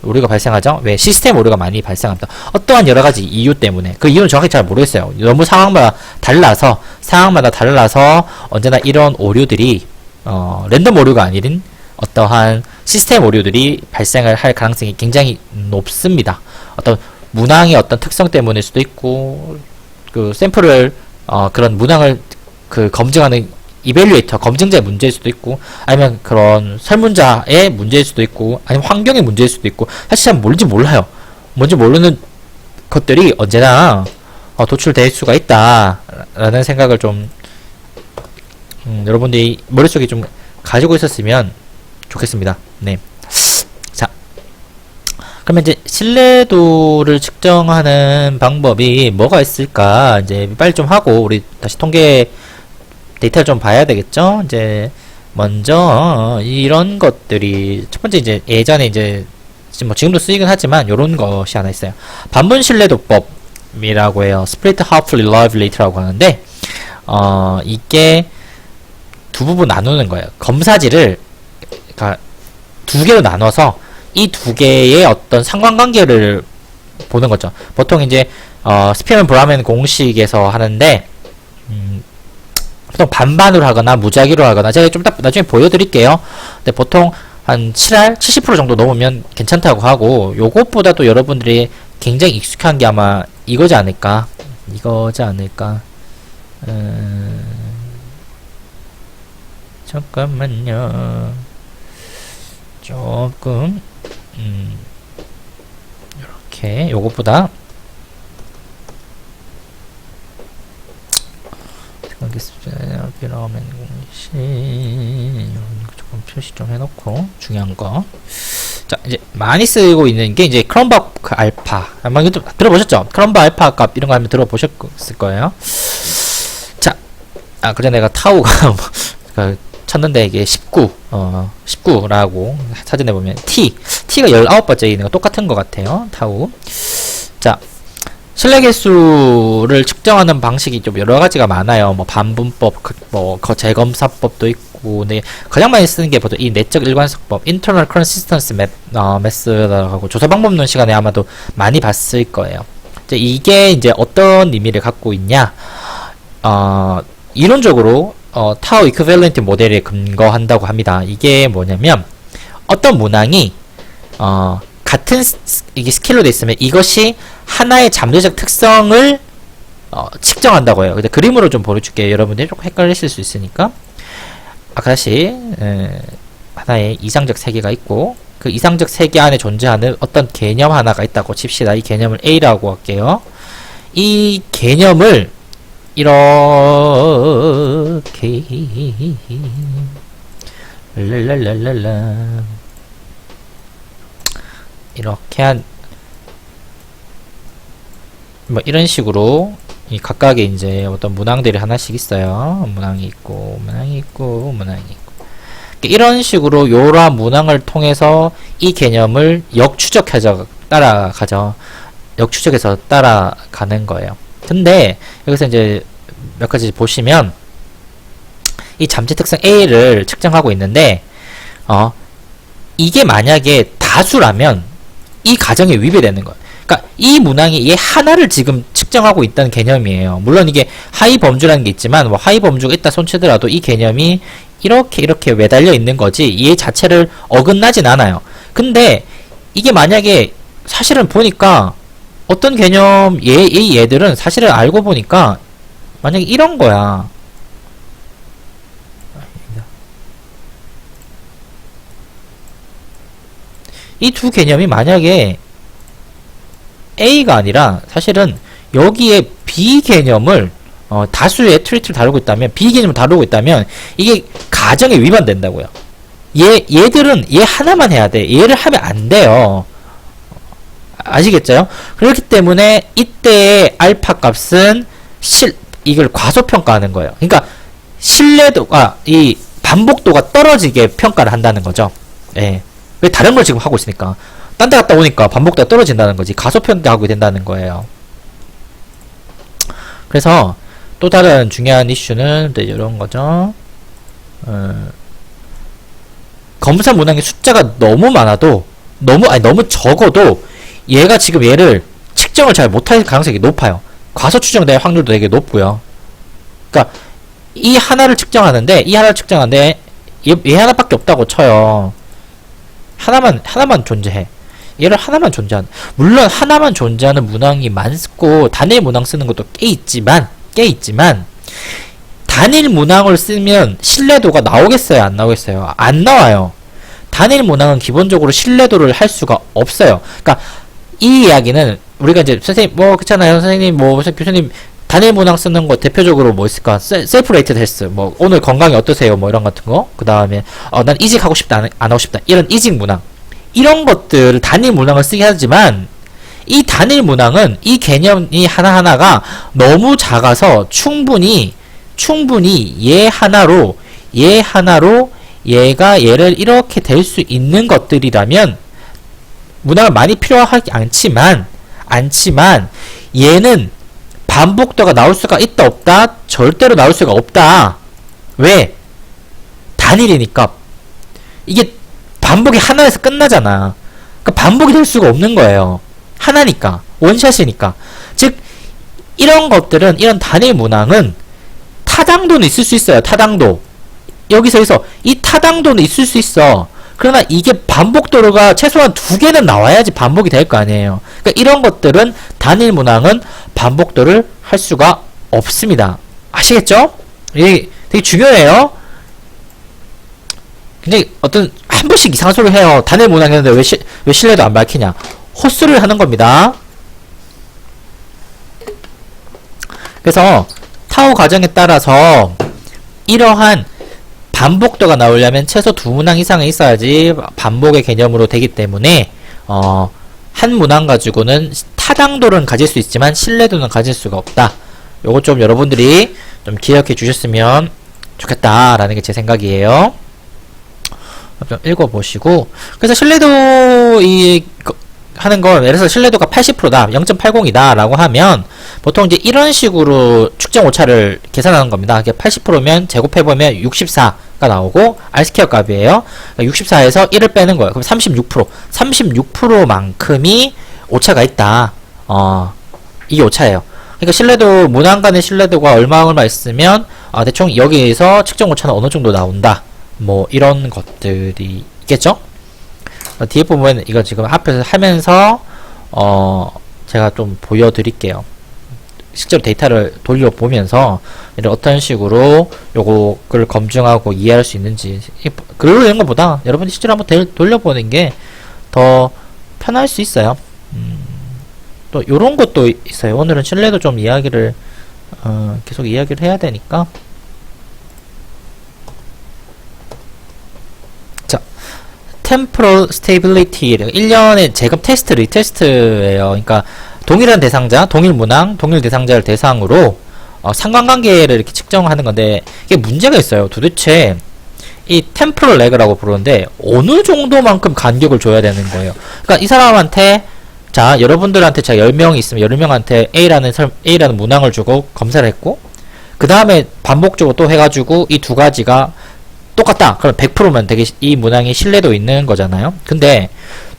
오류가 발생하죠? 왜? 시스템 오류가 많이 발생합니다. 어떠한 여러 가지 이유 때문에. 그 이유는 정확히 잘 모르겠어요. 너무 상황마다 달라서 언제나 이런 오류들이 랜덤 오류가 아닌 어떠한 시스템 오류들이 발생을 할 가능성이 굉장히 높습니다. 어떤 문항의 어떤 특성 때문일 수도 있고, 그 샘플을 그런 문항을 검증하는 이밸류에이터, 검증자의 문제일 수도 있고, 아니면 그런 설문자의 문제일 수도 있고, 아니면 환경의 문제일 수도 있고, 사실 잘 뭔지 몰라요. 뭔지 모르는 것들이 언제나 도출될 수가 있다라는 생각을 좀 여러분들이 머릿속에 좀 가지고 있었으면 좋겠습니다. 네. 자, 그러면 이제 신뢰도를 측정하는 방법이 뭐가 있을까? 이제 빨리 좀 하고 우리 다시 통계 데이터를 좀 봐야 되겠죠? 이제 먼저 이런 것들이 첫 번째 이제 예전에 이제 뭐 지금도 쓰이긴 하지만 요런 것이 하나 있어요. 반분 신뢰도법이라고 해요. Split Half Reliability라고 하는데 이게 두 부분 나누는 거예요. 검사지를 그러니까 두 개로 나눠서 이 두 개의 어떤 상관관계를 보는 거죠. 보통 이제 스피어맨 브라멘 공식에서 하는데 보통 반반으로 하거나 무작위로 하거나 제가 좀 나중에 보여드릴게요. 근데 보통 한 7할 70% 정도 넘으면 괜찮다고 하고 요것보다도 여러분들이 굉장히 익숙한 게 아마 이거지 않을까. 잠깐만요. 조금 이렇게 요것보다 비라멘 공식 조금 표시 좀 해놓고 중요한 거. 자, 이제 많이 쓰고 있는 게 이제 크롬박 알파. 아마 좀 들어보셨죠? 크롬박 알파 값 이런 거 하면 들어보셨을 거예요. 자, 그래 내가 타우가 쳤는데 이게 19라고 사전에 보면 T가 19번째 있는 거 똑같은 것 같아요. 타우. 자, 신뢰계수를 측정하는 방식이 좀 여러 가지가 많아요. 뭐 반분법, 뭐 재검사법도 있고, 근데 가장 많이 쓰는 게 보통 이 내적 일관성법, Internal Consistency Method라고 조사 방법론 시간에 아마도 많이 봤을 거예요. 이게 이제 어떤 의미를 갖고 있냐? 이론적으로 타우 이퀴밸런트 모델에 근거한다고 합니다. 이게 뭐냐면 어떤 문항이 같은 이게 스케일로 돼 있으면 이것이 하나의 잠재적 특성을 측정한다고 해요. 근데 그림으로 좀 보여줄게요. 여러분들이 조금 헷갈리실 수 있으니까. 다시 하나의 이상적 세계가 있고 그 이상적 세계 안에 존재하는 어떤 개념 하나가 있다고 칩시다. 이 개념을 A라고 할게요. 이 개념을 이렇게 랄랄랄랄라 이렇게 뭐 이런 식으로 이 각각의 이제 어떤 문항들이 하나씩 있어요. 문항이 있고 이런 식으로 요러한 문항을 통해서 이 개념을 역추적해서 따라가죠. 역추적해서 따라가는 거예요. 근데 여기서 이제 몇 가지 보시면 이 잠재 특성 A를 측정하고 있는데 이게 만약에 다수라면 이 가정에 위배되는 거예요. 그러니까 이 문항이 얘 하나를 지금 측정하고 있다는 개념이에요. 물론 이게 하위 범주라는 게 있지만 뭐 하위 범주가 있다 손치더라도 이 개념이 이렇게 매달려 있는 거지 얘 자체를 어긋나진 않아요. 근데 이게 만약에 사실은 보니까 어떤 개념 얘들은 사실은 알고 보니까 만약에 이런 거야. 이 두 개념이 만약에 A가 아니라 사실은 여기에 B 개념을 다수의 트리트를 다루고 있다면 B 개념을 다루고 있다면 이게 가정에 위반된다고요. 얘들은 얘 하나만 해야 돼. 얘를 하면 안 돼요. 아시겠죠? 그렇기 때문에 이때의 알파 값은 이걸 과소평가하는 거예요. 그러니까 신뢰도가 이 반복도가 떨어지게 평가를 한다는 거죠. 예. 왜 다른 걸 지금 하고 있으니까 딴 데 갔다 오니까 반복도가 떨어진다는 거지. 과소평가하게 된다는 거예요. 그래서 또 다른 중요한 이슈는 이런 거죠. 검사 문항의 숫자가 너무 많아도 너무 적어도 얘가 지금 얘를 측정을 잘 못할 가능성이 높아요. 과소 추정될 확률도 되게 높고요. 그러니까 이 하나를 측정하는데 얘 하나밖에 없다고 쳐요. 하나만 존재해. 얘를 하나만 존재하는. 물론 하나만 존재하는 문항이 많고 단일 문항 쓰는 것도 꽤 있지만 단일 문항을 쓰면 신뢰도가 나오겠어요? 안 나오겠어요? 안 나와요. 단일 문항은 기본적으로 신뢰도를 할 수가 없어요. 그러니까 이 이야기는 우리가 이제 선생님 그렇잖아요. 선생님 교수님 단일 문항 쓰는 거 대표적으로 뭐 있을까? 셀프 레이트 테스트. 뭐 오늘 건강이 어떠세요? 뭐 이런 같은 거. 그 다음에 난 이직하고 싶다, 안 하고 싶다. 이런 이직 문항. 이런 것들 단일 문항을 쓰게 하지만 이 단일 문항은 이 개념이 하나하나가 너무 작아서 충분히 얘 하나로 얘가 얘를 이렇게 될 수 있는 것들이라면 문항을 많이 필요하지 않지만 얘는 반복도가 나올 수가 있다 없다? 절대로 나올 수가 없다. 왜? 단일이니까. 이게 반복이 하나에서 끝나잖아. 그러니까 반복이 될 수가 없는 거예요. 하나니까. 원샷이니까. 즉 이런 것들은, 이런 단일 문항은 타당도는 있을 수 있어요. 타당도. 여기서 이 타당도는 있을 수 있어. 그러나 이게 반복도가 최소한 2개는 나와야지 반복이 될 거 아니에요. 그러니까 이런 것들은 단일 문항은 반복도를 할 수가 없습니다. 아시겠죠? 이게 되게 중요해요. 굉장히 한 번씩 이상한 소리를 해요. 단일 문항이었는데 왜 신뢰도 안 밝히냐. 헛소리를 하는 겁니다. 그래서 타워 과정에 따라서 이러한 반복도가 나오려면 최소 2문항 이상은 있어야지 반복의 개념으로 되기 때문에 한 문항 가지고는 타당도는 가질 수 있지만 신뢰도는 가질 수가 없다. 요거 좀 여러분들이 좀 기억해 주셨으면 좋겠다라는 게 제 생각이에요. 좀 읽어보시고. 그래서 신뢰도 하는 걸, 예를 들어서 신뢰도가 80%다, 0.80이다 라고 하면 보통 이제 이런 식으로 축적 오차를 계산하는 겁니다. 80%면 제곱해보면 64가 나오고 R스퀘어 값이에요. 64에서 1을 빼는 거예요. 그럼 36%만큼이 오차가 있다. 이게 오차예요. 그러니까 신뢰도, 문항 간의 신뢰도가 얼마 있으면 대충 여기에서 측정 오차는 어느 정도 나온다. 뭐 이런 것들이 있겠죠? 뒤에 보면 이거 지금 앞에서 하면서 제가 좀 보여드릴게요. 실제로 데이터를 돌려보면서 어떤 식으로 요거를 검증하고 이해할 수 있는지, 글로 읽는 것보다 여러분이 실제로 한번 돌려보는 게 더 편할 수 있어요. 또 요런 것도 있어요. 오늘은 신뢰도 좀 이야기를 계속 이야기를 해야 되니까. Temporal Stability, 1년의 제곱 테스트, 리테스트예요. 그러니까 동일한 대상자, 동일 문항, 동일 대상자를 대상으로 상관관계를 이렇게 측정하는 건데, 이게 문제가 있어요. 도대체 이 temporal lag라고 부르는데 어느 정도만큼 간격을 줘야 되는 거예요. 그러니까 이 사람한테, 자, 여러분들한테 제가 10명이 있으면 10명한테 A라는 문항을 주고 검사를 했고, 그 다음에 반복적으로 또 해가지고 이 두 가지가 똑같다. 그럼 100%면 되게 이 문항이 신뢰도 있는 거잖아요. 근데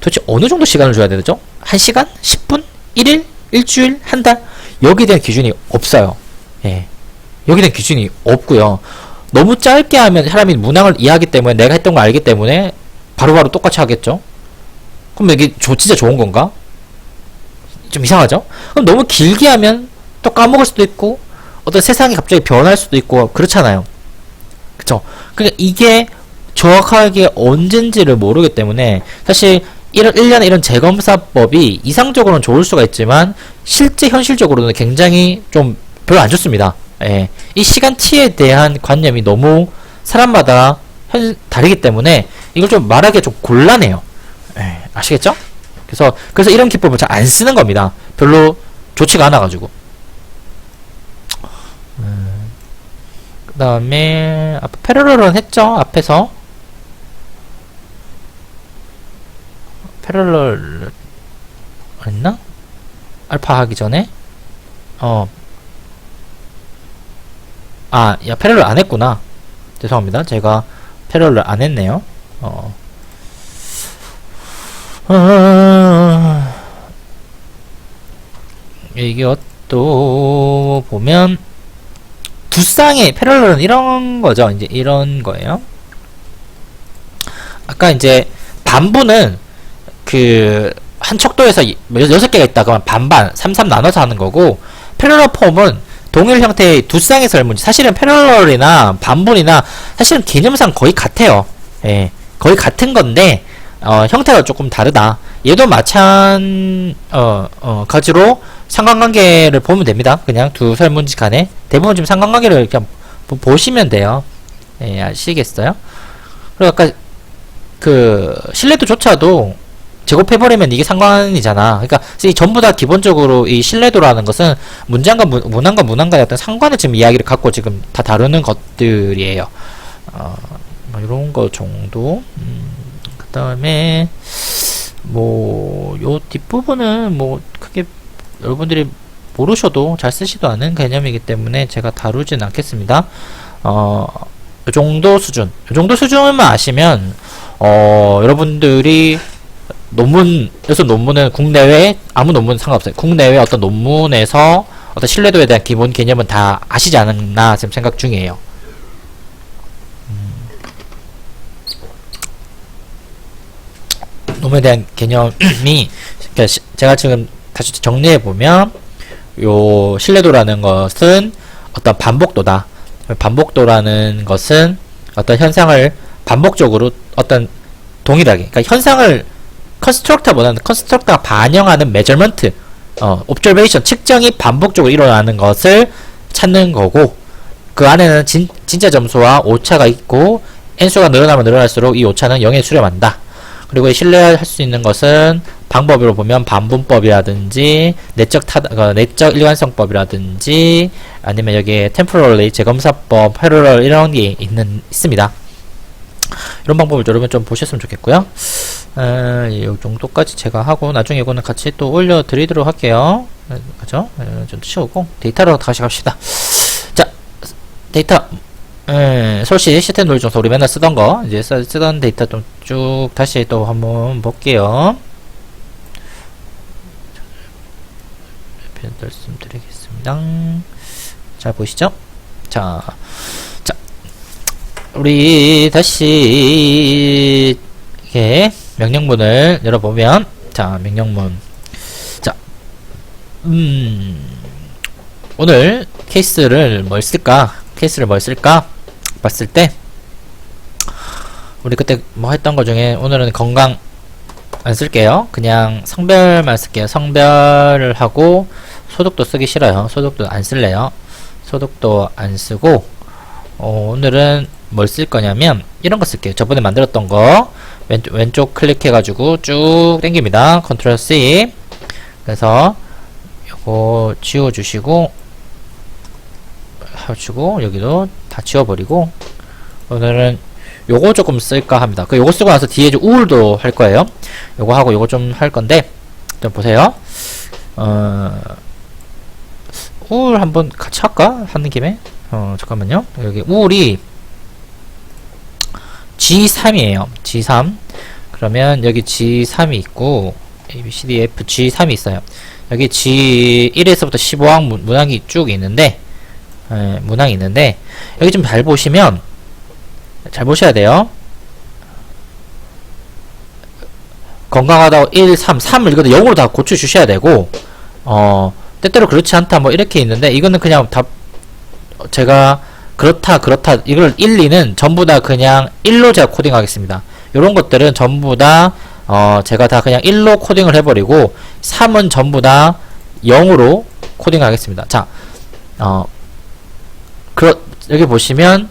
도대체 어느 정도 시간을 줘야 되죠? 1시간? 10분? 1일? 일주일? 한 달? 여기에 대한 기준이 없어요. 예. 여기에 대한 기준이 없고요. 너무 짧게 하면 사람이 문항을 이해하기 때문에, 내가 했던 거 알기 때문에 바로바로 똑같이 하겠죠? 그럼 이게 진짜 좋은 건가? 좀 이상하죠? 그럼 너무 길게 하면 또 까먹을 수도 있고, 어떤 세상이 갑자기 변할 수도 있고, 그렇잖아요. 그쵸? 그러니까 이게 정확하게 언젠지를 모르기 때문에 사실 1년에 이런 재검사법이 이상적으로는 좋을 수가 있지만 실제 현실적으로는 굉장히 좀 별로 안 좋습니다. 예. 이 시간 T에 대한 관념이 너무 사람마다 다르기 때문에 이걸 좀 말하기가 좀 곤란해요. 예. 아시겠죠? 그래서 이런 기법을 잘 안 쓰는 겁니다. 별로 좋지가 않아가지고. 그 다음에 패러럴은 했죠. 앞에서 패러럴 했나? 알파 하기 전에 야, 패러럴 안 했구나. 죄송합니다. 제가 패러럴 안 했네요. 이것도 보면 두 쌍의 패러럴은 이런 거죠. 이제 이런 거예요. 아까 이제 반부는 한 척도에서 6개가 있다 그러면 반반, 3, 나눠서 하는 거고, 패러럴 폼은 동일 형태의 두 쌍의 설문지. 사실은 패러럴이나 반분이나 사실은 개념상 거의 같아요. 예. 거의 같은 건데, 형태가 조금 다르다. 얘도 가지로 상관관계를 보면 됩니다. 그냥 두 설문지 간에 대부분 지금 상관관계를 그냥 보시면 돼요. 예, 아시겠어요? 그리고 아까 그 신뢰도조차도 제곱해버리면 이게 상관이잖아. 그러니까 이 전부 다 기본적으로 이 신뢰도라는 것은 문장과 문항과 문항과의 어떤 상관을 지금 이야기를 갖고 지금 다 다루는 것들이에요. 뭐 이런 거 정도. 그 다음에 뭐 요 뒷부분은 뭐 크게 여러분들이 모르셔도 잘 쓰지도 않은 개념이기 때문에 제가 다루진 않겠습니다. 요 정도 수준. 요 정도 수준만 아시면 여러분들이 여기서 논문은 국내외 아무 논문 상관없어요. 국내외 어떤 논문에서 어떤 신뢰도에 대한 기본 개념은 다 아시지 않았나 지금 생각 중이에요. 논문에 대한 개념이 그러니까 제가 지금 다시 정리해 보면 요 신뢰도라는 것은 어떤 반복도다. 반복도라는 것은 어떤 현상을 반복적으로 어떤 동일하게, 그러니까 현상을 컨스트럭터가 반영하는 메저먼트, 옵저베이션, 측정이 반복적으로 일어나는 것을 찾는 거고, 그 안에는 진짜 점수와 오차가 있고 n수가 늘어나면 늘어날수록 이 오차는 0에 수렴한다. 그리고 신뢰할 수 있는 것은 방법으로 보면 반분법이라든지 내적 일관성법이라든지 아니면 여기에 템포럴리 재검사법, 패러럴 이런 게 있습니다. 이런 방법을 여러분 좀 보셨으면 좋겠고요. 이 정도까지 제가 하고 나중에 이거는 같이 또 올려드리도록 할게요. 그죠? 좀 치우고 데이터로 다시 갑시다. 자, 데이터. 서울시 시스템 논리정서 우리 맨날 쓰던 거 이제 쓰던 데이터 좀 쭉 다시 또 한번 볼게요. 말씀드리겠습니다. 잘 보이시죠? 자, 우리 다시 이렇게 명령문을 열어보면, 자, 명령문. 자, 오늘 케이스를 뭘 쓸까? 봤을 때, 우리 그때 뭐 했던 거 중에 오늘은 건강 안 쓸게요. 그냥 성별만 쓸게요. 성별을 하고, 소득도 쓰기 싫어요. 소득도 안 쓸래요. 소득도 안 쓰고, 오늘은 뭘 쓸 거냐면, 이런 거 쓸게요. 저번에 만들었던 거, 왼쪽 클릭해가지고 쭉 당깁니다. 컨트롤 C. 그래서, 요거 지워주시고, 하시고, 여기도 다 지워버리고, 오늘은 요거 조금 쓸까 합니다. 요거 쓰고 나서 뒤에 우울도 할 거예요. 요거 하고 요거 좀 할 건데, 좀 보세요. 우울 한번 같이 할까? 하는 김에. 잠깐만요. 여기 우울이 G3이에요. G3. 그러면 여기 G3이 있고, A, B, C, D, F, G3이 있어요. 여기 G1에서부터 15항 문항이 쭉 있는데, 문항이 있는데, 여기 좀 잘 보시면, 잘 보셔야 돼요. 건강하다고 1, 3, 3을 이거 0으로 다 고쳐주셔야 되고, 때때로 그렇지 않다 뭐 이렇게 있는데, 이거는 그냥 다 제가 그렇다 이걸 1, 2는 전부 다 그냥 1로 제가 코딩하겠습니다. 요런 것들은 전부 다 제가 다 그냥 1로 코딩을 해버리고 3은 전부 다 0으로 코딩하겠습니다. 자, 여기 보시면,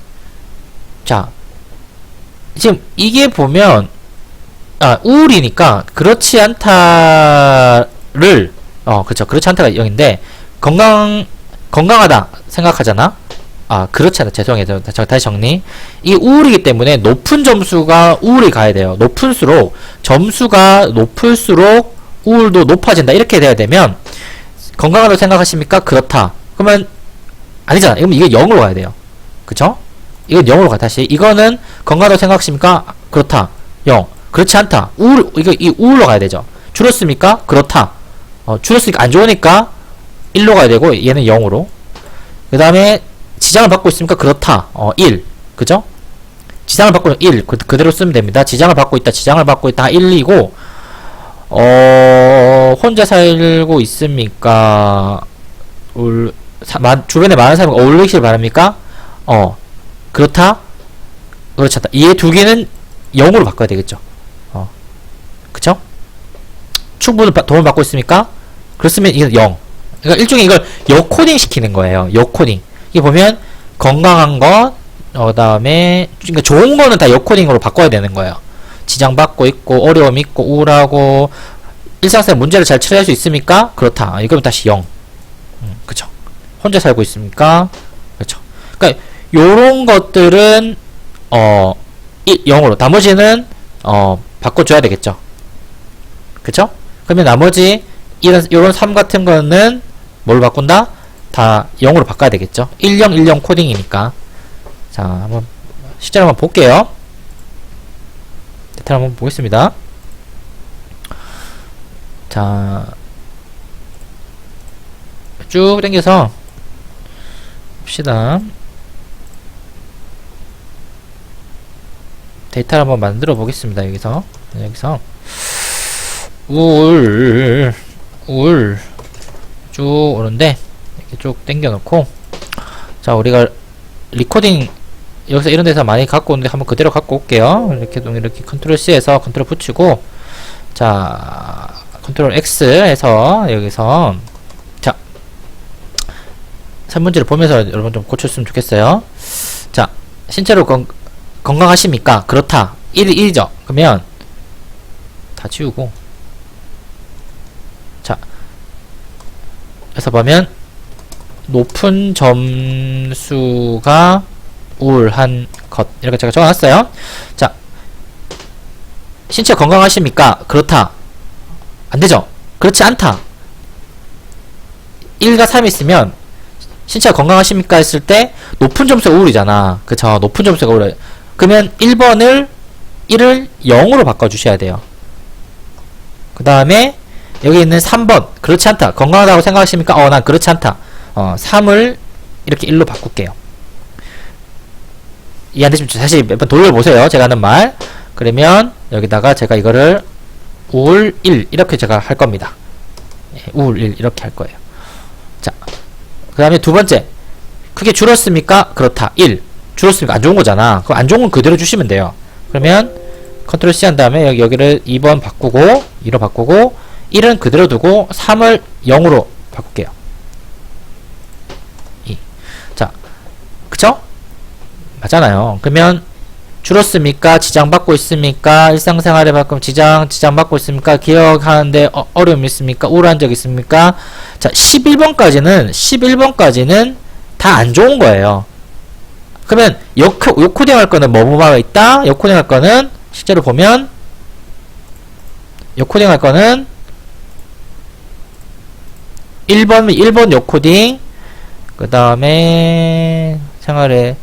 자, 지금 이게 보면, 우울이니까 그렇지 않다를, 그쵸. 그렇지 않다가 0인데, 건강하다 생각하잖아? 그렇지 않다. 죄송해요. 다시 정리. 이게 우울이기 때문에 높은 점수가 우울이 가야 돼요. 점수가 높을수록 우울도 높아진다. 이렇게 돼야 되면, 건강하다고 생각하십니까? 그렇다. 그러면, 아니잖아. 그럼 이게 0으로 가야 돼요. 그쵸? 이건 0으로 가. 다시. 이거는 건강하다고 생각하십니까? 그렇다. 0. 그렇지 않다. 이 우울로 가야 되죠. 줄었습니까? 그렇다. 줄었으니까 안 좋으니까 1로 가야 되고, 얘는 0으로. 그 다음에, 지장을 받고 있습니까? 그렇다. 1. 그죠? 지장을 받고 1. 그대로 쓰면 됩니다. 지장을 받고 있다. 1이고, 혼자 살고 있습니까? 주변에 많은 사람과 어울리시길 바랍니까? 그렇다? 그렇지 않다. 이 두 개는 0으로 바꿔야 되겠죠. 그쵸? 충분히 도움을 받고 있습니까? 그렇으면 이건 0. 그러니까 일종의 이걸 여코딩 시키는 거예요. 여코딩. 이게 보면 건강한 것, 그다음에 그러니까 좋은 거는 다 여코딩으로 바꿔야 되는 거예요. 지장받고 있고 어려움 있고 우울하고 일상생활 문제를 잘 처리할 수 있습니까? 그렇다. 이거면 다시 0. 그쵸. 혼자 살고 있습니까? 그렇죠. 그러니까 요런 것들은 0으로 나머지는 바꿔줘야 되겠죠. 그쵸? 그러면 나머지 요런 3 같은 거는 뭘 바꾼다? 다 0으로 바꿔야 되겠죠. 1010 코딩이니까. 자, 한번 실제로 한번 볼게요. 데이터를 한번 보겠습니다. 자, 쭉 당겨서 봅시다. 데이터를 한번 만들어 보겠습니다. 여기서 우울 쭉 오는데 이렇게 쭉 당겨 놓고, 자, 우리가 리코딩 여기서 이런 데서 많이 갖고 오는데 한번 그대로 갖고 올게요. 이렇게 컨트롤 C에서 컨트롤 붙이고, 자, 컨트롤 X 해서 여기서, 자, 설문지를 보면서 여러분 좀 고쳤으면 좋겠어요. 자, 신체로 건강하십니까? 그렇다. 1이죠. 그러면 다 지우고, 자, 그래서 보면 높은 점수가 우울한 것, 이렇게 제가 적어놨어요. 자, 신체 건강하십니까? 그렇다. 안되죠? 그렇지 않다. 1과 3이 있으면 신체가 건강하십니까? 했을 때 높은 점수가 우울이잖아. 그쵸? 높은 점수가 우울. 그러면 1을 0으로 바꿔주셔야 돼요. 그 다음에 여기 있는 3번 그렇지 않다. 건강하다고 생각하십니까? 난 그렇지 않다. 3을 이렇게 1로 바꿀게요. 이해 안 되시면 다시 몇 번 돌려보세요. 제가 하는 말. 그러면 여기다가 제가 이거를 우울 1 이렇게 제가 할 겁니다. 우울 1 이렇게 할 거예요. 자, 그 다음에 두 번째, 크게 줄었습니까? 그렇다. 1 줄었으니까 안 좋은 거잖아. 그럼 안 좋은 건 그대로 주시면 돼요. 그러면 컨트롤 C 한 다음에 여기를 2번 바꾸고 2로 바꾸고 1은 그대로 두고 3을 0으로 바꿀게요. 2. 자, 그쵸? 맞잖아요. 그러면 줄었습니까? 지장받고 있습니까? 일상생활에 바꾸면 지장받고 있습니까? 기억하는데 어려움이 있습니까? 우울한 적 있습니까? 자, 11번까지는 다 안 좋은 거예요. 그러면 요코딩 할 거는 뭐가 있다? 요코딩 할 거는 실제로 보면 요코딩 할 거는 1번 요코딩, 그 다음에 생활에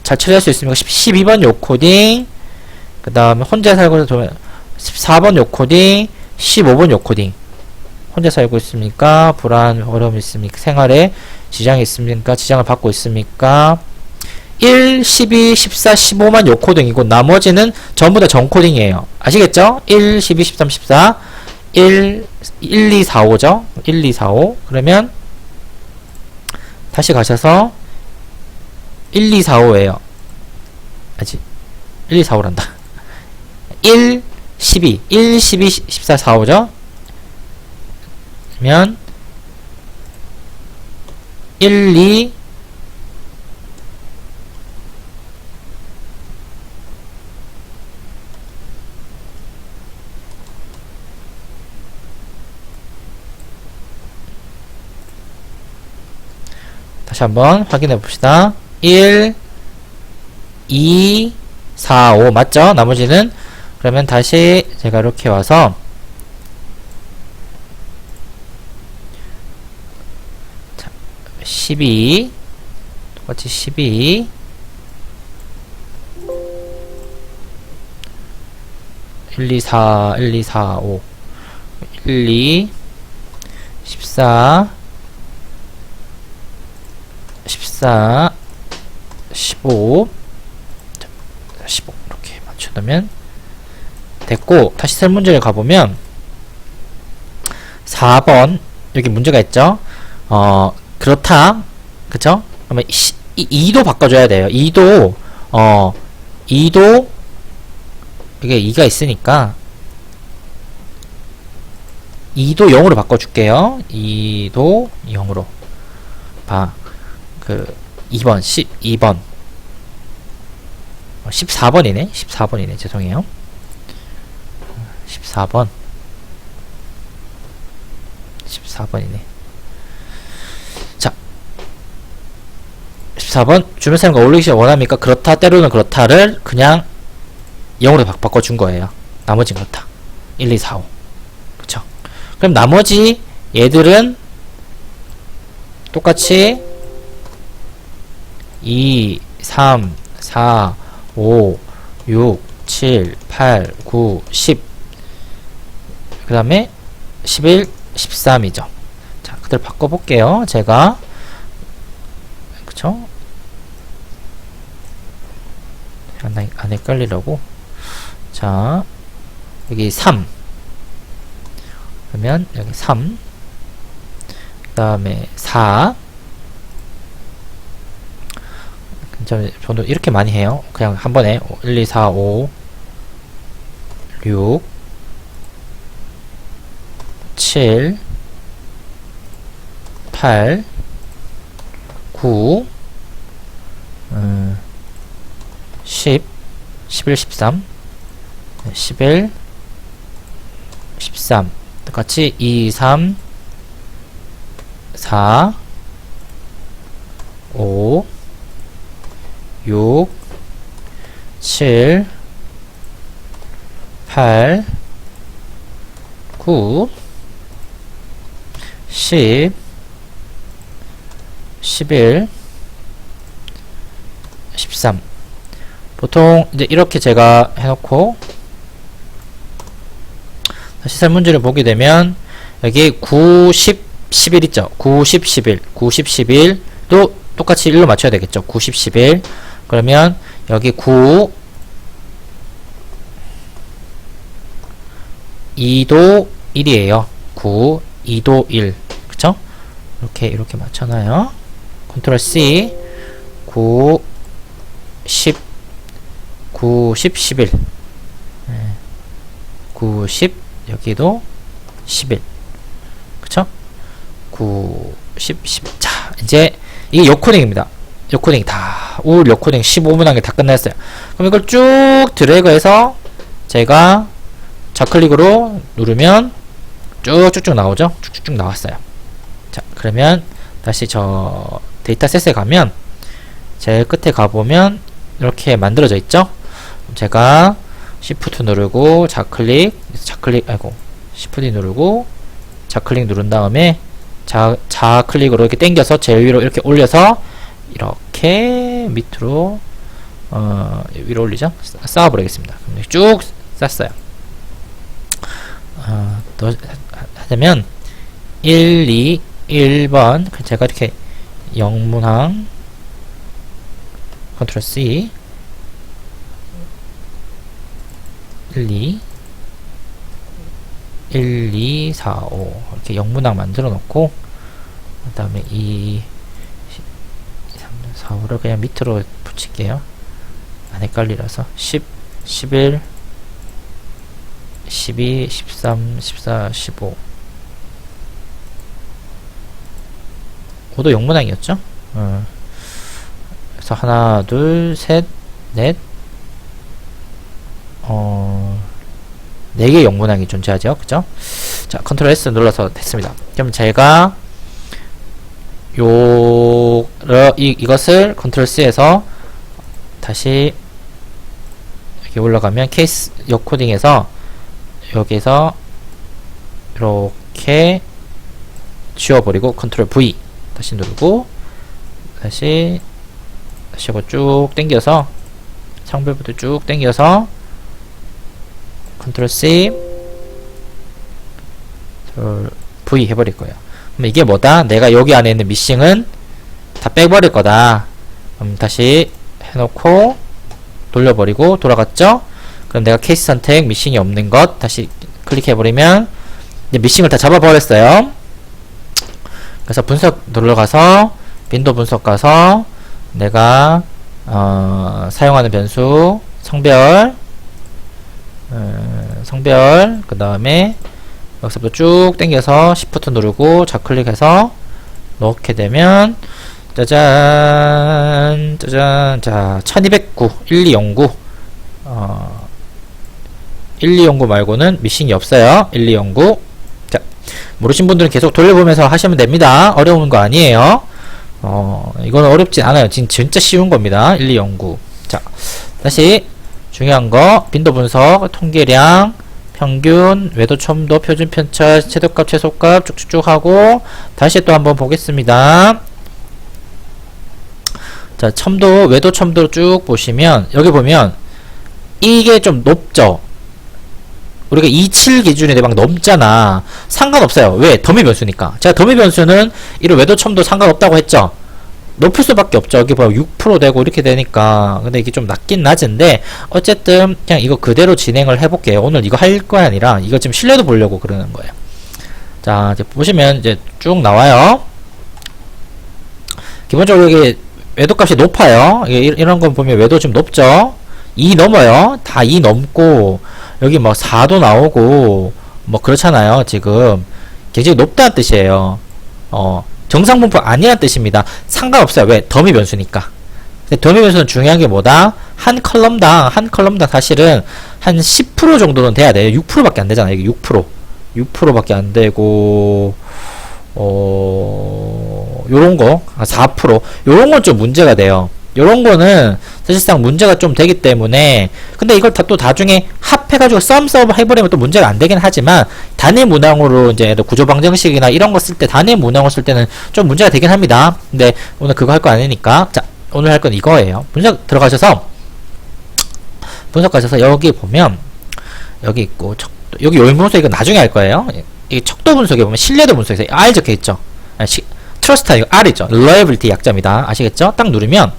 잘 처리할 수 있습니까? 12번 요코딩, 그 다음에 혼자 살고 있는 14번 요코딩, 15번 요코딩. 혼자 살고 있습니까? 불안, 어려움이 있습니까? 생활에 지장이 있습니까? 지장을 받고 있습니까? 1, 12, 14, 15만 요코딩이고 나머지는 전부 다 전코딩이에요. 아시겠죠? 1, 12, 13, 14 1, 2, 4, 5죠? 1, 2, 4, 5 그러면 다시 가셔서 1, 2, 4, 5에요. 아직 1, 2, 4, 5란다. 1, 12, 1, 12, 14, 4, 5죠? 그러면 1, 2, 다시 한번 확인해 봅시다. 1, 2, 4, 5 맞죠? 나머지는 그러면 다시 제가 이렇게 와서 12 똑같이 12 1, 2, 4 1, 2, 4, 5 1, 2 14 14 15 15 이렇게 맞춰두면 됐고, 다시 설문지를 가보면 4번 여기 문제가 있죠. 그렇다. 그쵸? 그러면 2도 바꿔줘야 돼요. 2도 2도 이게 2가 있으니까 2도 0으로 바꿔줄게요. 2도 0으로. 2번, 12번. 14번이네. 14번이네. 죄송해요. 14번. 14번이네. 자. 14번. 주변사람과 어울리기 원합니까? 그렇다. 때로는 그렇다를 그냥 0으로 바꿔준 거예요. 나머지는 그렇다. 1, 2, 4, 5. 그쵸? 그럼 나머지 얘들은 똑같이 2, 3, 4, 5, 6, 7, 8, 9, 10. 그 다음에 11, 13이죠. 자, 그대로 바꿔볼게요. 제가. 그쵸? 안 헷갈리려고. 자, 여기 3. 그러면 여기 3. 그 다음에 4. 저도 이렇게 많이 해요. 그냥 한 번에 1, 2, 4, 5, 6, 7, 8, 9, 10, 11, 13, 11, 13. 똑같이 2, 3, 4, 5, 6, 7, 8, 9, 10, 11, 13. 보통 이제 이렇게 제가 해놓고 다시 설문지를 보게 되면 여기 9, 10, 11 있죠? 9, 10, 11, 9, 10, 11도 똑같이 1로 맞춰야 되겠죠? 9, 10, 11. 그러면 여기 9, 2도 1이에요. 9, 2도 1. 그쵸? 이렇게 맞춰놔요. 컨트롤 C. 9, 10, 9, 10, 11. 9, 10, 여기도 11. 그쵸? 9, 10, 11. 자, 이제 이게 역코딩입니다. 역코딩 다, 올 역코딩 15분 한 게 다 끝났어요. 그럼 이걸 쭉 드래그해서 제가 좌클릭으로 누르면 쭉쭉쭉 나오죠? 쭉쭉쭉 나왔어요. 자, 그러면 다시 저 데이터셋에 가면 제일 끝에 가보면 이렇게 만들어져 있죠? 제가 Shift 누르고 좌클릭, Shift 누르고 좌클릭 누른 다음에 좌클릭으로 이렇게 당겨서 제일 위로 이렇게 올려서 이렇게 밑으로 위로 올리죠? 쌓아버리겠습니다. 쭉 쌌어요. 또 하자면 1, 2, 1번 제가 이렇게 영문항 컨트롤 C 1, 2 1, 2, 4, 5 이렇게 영문항 만들어 놓고 그 다음에 2, 3, 4, 5를 그냥 밑으로 붙일게요. 안 헷갈리라서 10, 11, 12, 13, 14, 15 5도 영문항이었죠? 그래서 하나, 둘, 셋, 넷 4개의 영문항이 존재하죠. 그죠? 자, 컨트롤 S 눌러서 됐습니다. 그럼 제가 이것을 컨트롤 C에서 다시 여기 올라가면 케이스 역코딩에서 여기서 이렇게 지워버리고 컨트롤 V 다시 누르고 다시 이거 쭉 당겨서 성별부터 쭉 당겨서 컨트롤 C V 해버릴 거예요. 그럼 이게 뭐다? 내가 여기 안에 있는 미싱은 다 빼버릴 거다. 그럼 다시 해놓고 돌려버리고 돌아갔죠? 그럼 내가 케이스 선택 미싱이 없는 것 다시 클릭해버리면 이제 미싱을 다 잡아버렸어요. 그래서 분석 눌러가서 윈도우 분석 가서 내가 사용하는 변수 성별 그 다음에 여기서부터 쭉 당겨서 Shift 누르고 좌클릭해서 넣게 되면 짜잔 짜잔. 자 1209 1209 1209 말고는 미싱이 없어요. 1209. 자 모르신 분들은 계속 돌려보면서 하시면 됩니다. 어려운 거 아니에요. 이거는 어렵진 않아요. 진짜 쉬운 겁니다. 1209. 자 다시 중요한 거 빈도 분석, 통계량, 평균, 외도, 첨도, 표준 편차, 최대값, 최소값 쭉쭉쭉 하고 다시 또 한번 보겠습니다. 자 첨도, 외도, 첨도 쭉 보시면 여기 보면 이게 좀 높죠. 우리가 27 기준에 막 넘잖아. 상관없어요. 왜? 더미 변수니까. 제가 더미 변수는 이런 외도, 첨도 상관없다고 했죠. 높을 수밖에 없죠. 여기 봐 6% 되고 이렇게 되니까. 근데 이게 좀 낮긴 낮은데 어쨌든 그냥 이거 그대로 진행을 해볼게요. 오늘 이거 할 거 아니라 이거 지금 신뢰도 보려고 그러는 거예요. 자 이제 보시면 이제 쭉 나와요. 기본적으로 이게 외도값이 높아요. 이런 거 보면 외도 좀 높죠. 2 넘어요. 다 2 넘고 여기 뭐 4도 나오고 뭐 그렇잖아요. 지금 굉장히 높다는 뜻이에요. 정상 분포 아니란 뜻입니다. 상관없어요. 왜? 더미 변수니까. 근데 더미 변수는 중요한 게 뭐다? 한 컬럼당 사실은 한 10% 정도는 돼야 돼요. 6%밖에 안 되잖아요. 이게 6%. 6%밖에 안 되고 요런 거, 4%. 요런 건 좀 문제가 돼요. 요런 거는 사실상 문제가 좀 되기 때문에 근데 이걸 또 나중에 합해가지고 썸 해버리면 또 문제가 안 되긴 하지만 단위 문항으로 이제 구조 방정식이나 이런 거 쓸 때 단위 문항으로 쓸 때는 좀 문제가 되긴 합니다. 근데 오늘 그거 할 거 아니니까 자 오늘 할 건 이거예요. 분석 들어가셔서 여기 보면 여기 있고 여기 요인 분석 이거 나중에 할 거예요. 이 척도 분석에 보면 신뢰도 분석에서 R 적혀있죠. 트러스트 이거 R이죠. reliability 약자입니다. 아시겠죠? 딱 누르면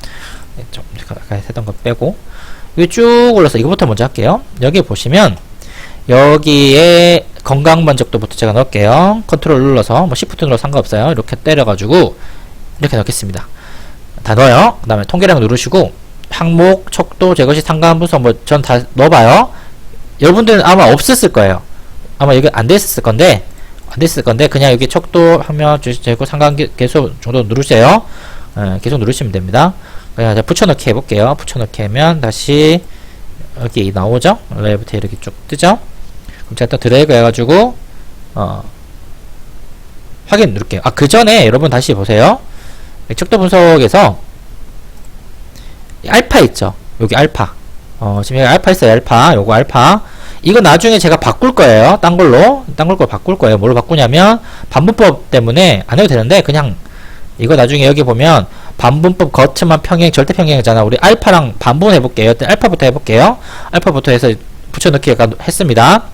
좀 아까 했던 거 빼고 여기 쭉 올라서 이거부터 먼저 할게요. 여기 보시면 여기에 건강 만족도부터 제가 넣을게요. 컨트롤 눌러서 뭐 Shift 눌러서 상관없어요. 이렇게 때려가지고 이렇게 넣겠습니다. 다 넣어요. 그 다음에 통계량 누르시고 항목, 척도, 제거시, 상관 분석 뭐 전 다 넣어봐요. 여러분들은 아마 없었을 거예요. 아마 여기 안 됐을 건데 그냥 여기 척도, 항목, 제거, 상관 계수 정도 누르세요. 계속 누르시면 됩니다. 그냥 붙여넣기 해볼게요. 붙여넣기 하면 다시 여기 나오죠? 레이부터 이렇게 쭉 뜨죠? 그럼 제가 또 드래그 해가지고 확인 누를게요. 그 전에 여러분 다시 보세요. 척도 분석에서 알파 있죠? 여기 알파. 지금 여기 알파 있어요. 알파. 요거 알파. 이거 나중에 제가 바꿀 거예요. 딴 걸로 바꿀 거예요. 뭘로 바꾸냐면 반분법 때문에 안 해도 되는데 그냥 이거 나중에 여기 보면 반분법 거치만 평행 절대 평행이잖아. 우리 알파랑 반분 해볼게요. 일단 알파부터 해볼게요. 알파부터 해서 붙여넣기가 했습니다.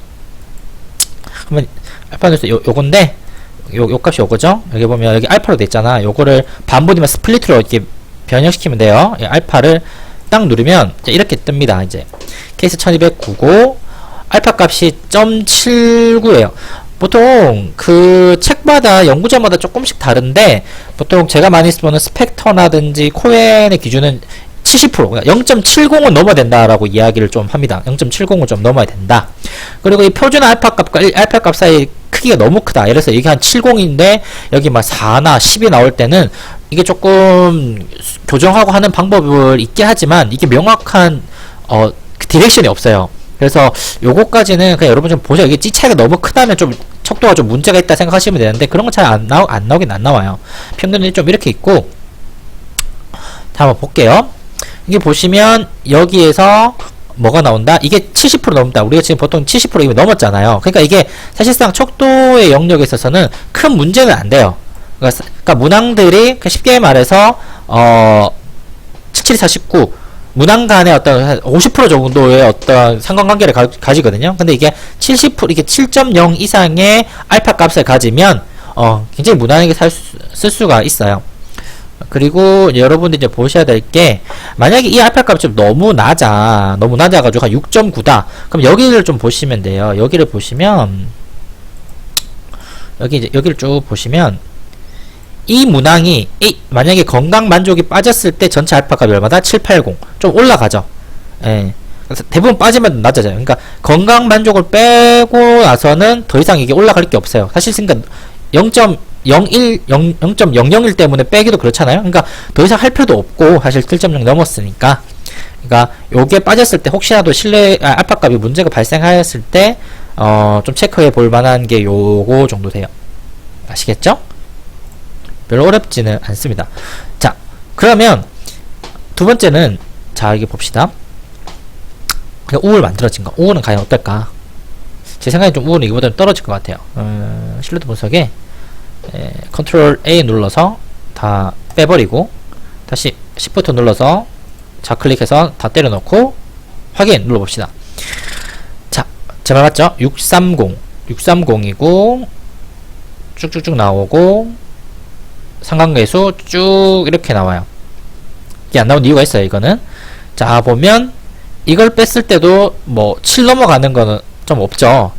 그러면 알파는 요건데 요 값이 요거죠. 여기 보면 여기 알파로 돼 있잖아. 요거를 반분이면 스플릿으로 이렇게 변형시키면 돼요. 이 알파를 딱 누르면 이렇게 뜹니다. 이제 케이스 1209고 알파 값이 0.79예요. 보통 그 책마다 연구자마다 조금씩 다른데 보통 제가 많이 쓰는 스펙터라든지 코엔의 기준은 70% 그러니까 0.70은 넘어야 된다라고 이야기를 좀 합니다. 0.70은 좀 넘어야 된다. 그리고 이 표준 알파 값과 알파 값 사이 크기가 너무 크다. 예를 들어서 이게 한 70인데 여기 막 4나 10이 나올 때는 이게 조금 교정하고 하는 방법을 있긴 하지만 이게 명확한 디렉션이 없어요. 그래서 요거까지는 그냥 여러분 좀 보세요. 이게 찌 차이가 너무 크다면 좀 척도가 좀 문제가 있다 생각하시면 되는데 그런 건 잘 안 나오긴 안 나와요. 평균이 좀 이렇게 있고 자 한번 볼게요. 이게 보시면 여기에서 뭐가 나온다? 이게 70% 넘는다. 우리가 지금 보통 70% 이미 넘었잖아요. 그러니까 이게 사실상 척도의 영역에 있어서는 큰 문제는 안 돼요. 그러니까 문항들이 쉽게 말해서 7749 문항 간의 어떤 50% 정도의 어떤 상관관계를 가지거든요. 근데 이게 70% 이게 7.0 이상의 알파 값을 가지면 굉장히 무난하게 쓸 수가 있어요. 그리고 여러분들이 이제 보셔야 될 게 만약에 이 알파 값이 좀 너무 낮아가지고 한 6.9다. 그럼 여기를 좀 보시면 돼요. 여기를 보시면 여기를 쭉 보시면 이 문항이 만약에 건강 만족이 빠졌을 때 전체 알파 값이 얼마다? 780. 좀 올라가죠. 예. 대부분 빠지면 낮아져요. 그러니까 건강 만족을 빼고 나서는 더 이상 이게 올라갈 게 없어요. 사실 그러니까 0.001 때문에 빼기도 그렇잖아요. 그러니까 더 이상 할 필요도 없고 사실 7.0 넘었으니까. 그러니까 요게 빠졌을 때 혹시라도 알파 값이 문제가 발생하였을 때 좀 체크해 볼 만한 게 요거 정도 돼요. 아시겠죠? 별로 어렵지는 않습니다. 자, 그러면 두 번째는 자, 이게 봅시다. 우울 만들어진 거. 우울은 과연 어떨까? 제 생각에 좀 우울은 이거보다 떨어질 것 같아요. 신뢰도 분석에 컨트롤 A 눌러서 다 빼버리고 다시 Shift 눌러서 좌클릭해서 다 때려넣고 확인 눌러봅시다. 자, 제 말 맞죠? 630이고 쭉쭉쭉 나오고 상관계수 쭉 이렇게 나와요. 이게 안 나온 이유가 있어요. 이거는 자, 보면 이걸 뺐을 때도 뭐 7 넘어가는 거는 좀 없죠.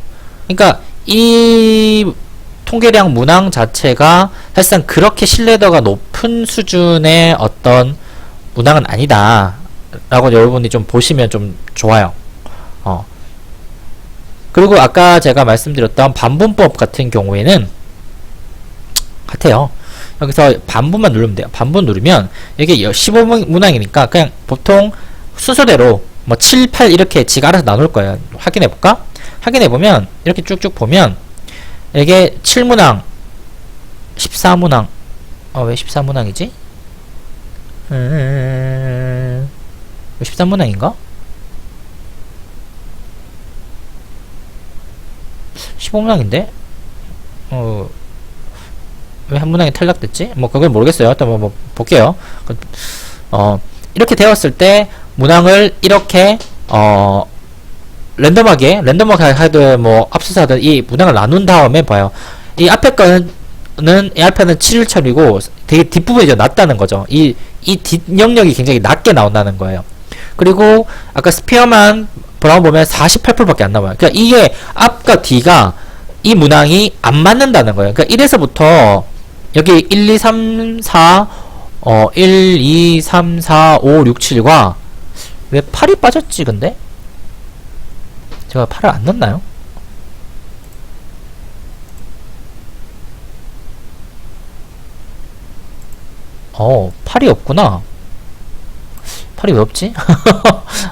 그러니까 이 통계량 문항 자체가 사실상 그렇게 신뢰도가 높은 수준의 어떤 문항은 아니다 라고 여러분이 좀 보시면 좀 좋아요. 그리고 아까 제가 말씀드렸던 반분법 같은 경우에는 같아요. 여기서 반분만 누르면 돼요. 반분 누르면 이게 15문항이니까 그냥 보통 순서대로 뭐 7, 8 이렇게 지가 알아서 나눌 거예요. 확인해 볼까? 확인해 보면 이렇게 쭉쭉 보면 이게 7문항 14문항 왜 14문항이지? 13문항인가? 15문항인데? 왜 한 문항이 탈락됐지? 뭐 그걸 모르겠어요. 일단 뭐 볼게요. 이렇게 되었을 때 문항을 이렇게 랜덤하게 하든 뭐 앞서서 하든 이 문항을 나눈 다음에 봐요. 이 앞에 거는 이 알파는 7처리고 되게 뒷부분이 좀 낮다는 거죠. 이 뒷영역이 굉장히 낮게 나온다는 거예요. 그리고 아까 스피어만 브라운 보면 48%밖에 안 나와요. 그러니까 이게 앞과 뒤가 이 문항이 안 맞는다는 거예요. 그러니까 1에서부터 여기 1, 2, 3, 4 1, 2, 3, 4, 5, 6, 7과 왜 8이 빠졌지 근데? 제가 8을 안 넣었나요? 어, 8이 없구나. 8이 왜 없지?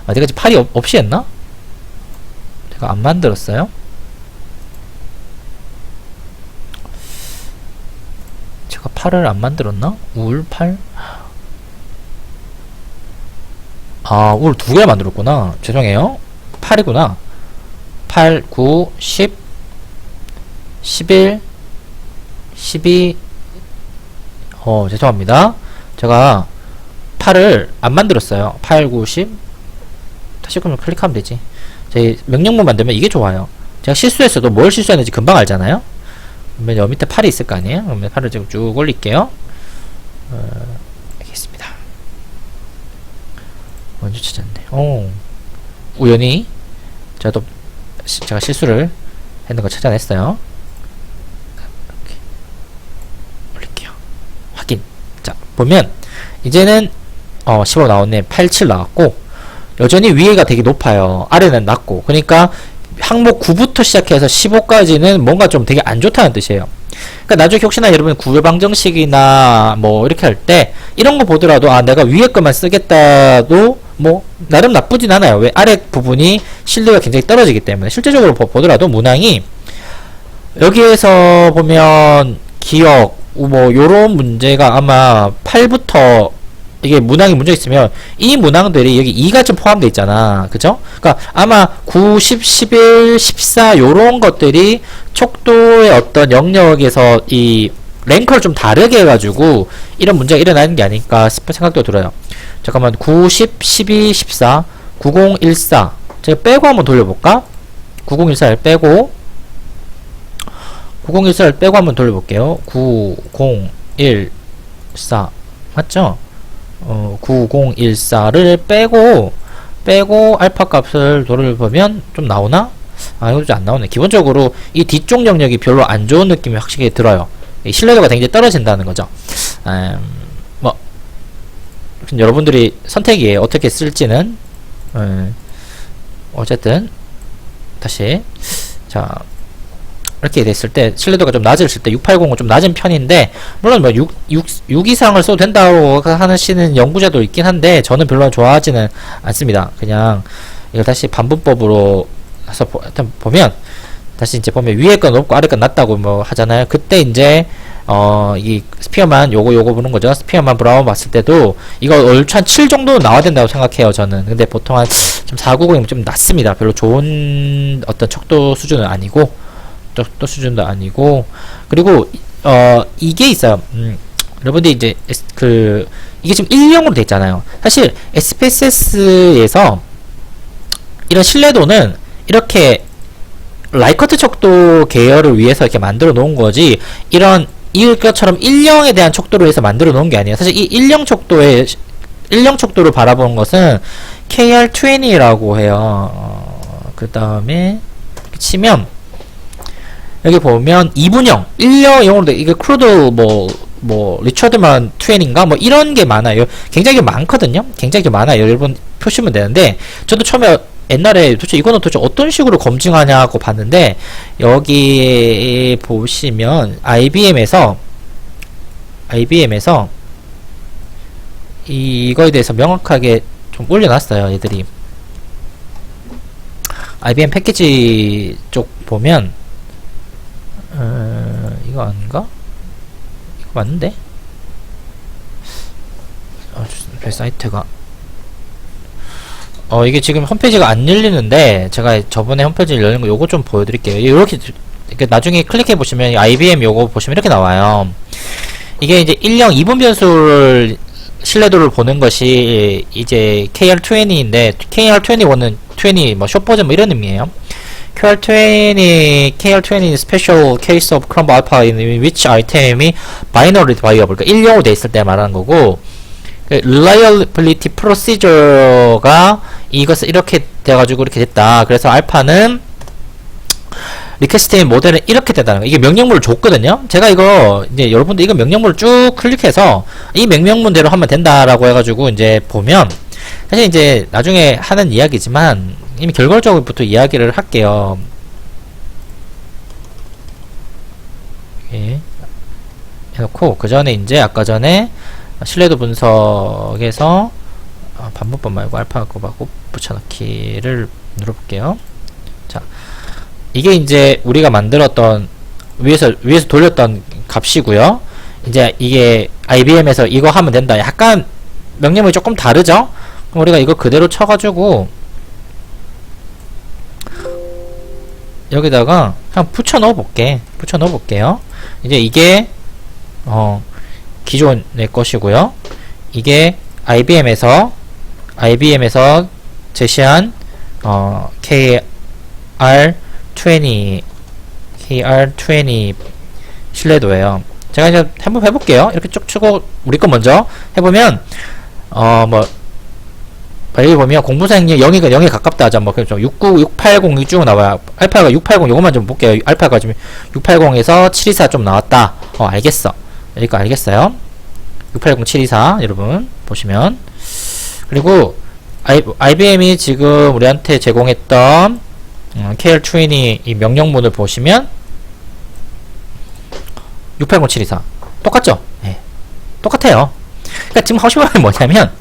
어디까지 8이 없이 했나? 제가 안 만들었어요? 제가 8을 안 만들었나? 울 8? 아, 울 두 개를 만들었구나. 죄송해요. 8이구나. 8, 9, 10, 11, 12, 죄송합니다. 제가 8을 안 만들었어요. 8, 9, 10. 다시 그럼 클릭하면 되지. 저희 명령문 만들면 이게 좋아요. 제가 실수했어도 뭘 실수했는지 금방 알잖아요. 그러면 여기 밑에 8이 있을 거 아니에요? 그러면 8을 지금 쭉 올릴게요. 알겠습니다. 먼저 찾았네. 우연히 제가 실수를 했는 거 찾아냈어요. 이렇게 올릴게요. 확인. 자, 보면 이제는 15 나왔네. 8, 7 나왔고 여전히 위에가 되게 높아요. 아래는 낮고. 그러니까 항목 9부터 시작해서 15까지는 뭔가 좀 되게 안 좋다는 뜻이에요. 그러니까 나중에 혹시나 여러분 구별 방정식이나 뭐 이렇게 할 때 이런 거 보더라도 내가 위에 것만 쓰겠다도 뭐 나름 나쁘진 않아요. 왜? 아래 부분이 신뢰가 굉장히 떨어지기 때문에. 실제적으로 보더라도 문항이 여기에서 보면 기억 뭐 요런 문제가 아마 8부터 이게 문항이 문제 있으면 이 문항들이 여기 2가 좀 포함되어 있잖아. 그죠? 그러니까 아마 9, 10, 11, 14 요런 것들이 촉도의 어떤 영역에서 이 랭크를 좀 다르게 해가지고 이런 문제가 일어나는 게 아닐까 싶은 생각도 들어요. 잠깐만 9, 10, 12, 14 9014 제가 빼고 한번 돌려볼까? 9014를 빼고 9014를 빼고 한번 돌려볼게요. 9014 맞죠? 9014를 빼고 알파 값을 돌려보면 좀 나오나? 이거 좀 안 나오네. 기본적으로 이 뒤쪽 영역이 별로 안 좋은 느낌이 확실히 들어요. 신뢰도가 굉장히 떨어진다는 거죠. 여러분들이 선택이에요. 어떻게 쓸지는. 어쨌든 다시 자 이렇게 됐을 때 신뢰도가 좀 낮을 때 680은 좀 낮은 편인데 물론 뭐 6 이상을 써도 된다고 하시는 연구자도 있긴 한데 저는 별로 좋아하지는 않습니다. 그냥 이걸 다시 반분법으로 해서 보면 다시 이제 보면 위에 건 높고 아래 건 낮다고 뭐 하잖아요. 그때 이제 이 스피어만 요거 보는 거죠. 스피어만 브라운 봤을 때도 이거 얼추 한 7 정도 나와야 된다고 생각해요, 저는. 근데 보통 한 좀 490이면 좀 낮습니다. 별로 좋은 어떤 척도 수준은 아니고, 척도 수준도 아니고, 그리고 이게 있어요. 여러분들이 이제 이게 지금 1형으로 돼 있잖아요. 사실 SPSS에서 이런 신뢰도는 이렇게 라이커트 척도 계열을 위해서 이렇게 만들어 놓은 거지, 이것처럼 1형에 대한 척도를 위해서 만들어 놓은 게 아니에요. 사실 이 1형 척도를 바라보는 것은 KR20라고 해요. 그 다음에 치면 여기 보면 2분형 1형으로 이게 크루드 리처드만 20인가 뭐 이런 게 많아요. 굉장히 많거든요. 굉장히 많아요. 여러분 보시면 되는데, 저도 처음에 옛날에 이거는 도대체 어떤 식으로 검증하냐고 봤는데, 여기 보시면 IBM에서 이거에 대해서 명확하게 좀 올려놨어요. 얘들이 IBM 패키지 쪽 보면 이거 아닌가? 이거 맞는데? 사이트가 이게 지금 홈페이지가 안 열리는데, 제가 저번에 홈페이지를 열린 거 요거 좀 보여드릴게요. 이렇게 나중에 클릭해 보시면 IBM 요거 보시면 이렇게 나와요. 이게 이제 1형 2분 변수를 신뢰도를 보는 것이 이제 KR20인데, KR21은 20 뭐 숏버전 뭐 이런 의미예요. KR20 special case of crumb alpha in which item이 binary variable, 그러니까 1형으로 돼 있을 때 말하는 거고, reliability procedure가 이것을 이렇게 돼가지고 이렇게 됐다. 그래서 알파는 리퀘스트인 모델은 이렇게 된다는 거. 이게 명령문을 줬거든요. 제가 이거 이제 여러분들 이거 명령문을 쭉 클릭해서 이 명령문대로 하면 된다라고 해가지고 이제 보면, 사실 이제 나중에 하는 이야기지만 이미 결과적으로부터 이야기를 할게요. 이렇게 해놓고 그 전에 이제 아까 전에 신뢰도 분석에서 반복법 말고 알파 곱하고 붙여넣기를 눌러볼게요. 자, 이게 이제 우리가 만들었던 위에서 돌렸던 값이고요. 이제 이게 IBM에서 이거 하면 된다. 약간 명령문이 조금 다르죠? 그럼 우리가 이거 그대로 쳐가지고 여기다가 그냥 붙여 넣어볼게요. 이제 이게 기존의 것이고요. 이게 IBM에서 제시한 KR20 신뢰도예요. 제가 이제 한번 해볼게요. 이렇게 쭉 치고 우리 거 먼저 해보면 여기 보면 공부사행률 0에 가깝다 하자. 뭐, 680이 쭉 나와요. 알파가 680, 요것만 좀 볼게요. 알파가 지금 680에서 724 좀 나왔다. 알겠어. 여기까 알겠어요. 680, 724, 여러분, 보시면. 그리고, IBM이 지금 우리한테 제공했던, KR20 이 명령문을 보시면, 680, 724. 똑같죠? 네. 똑같아요. 그니까 지금 하시는 말이 뭐냐면,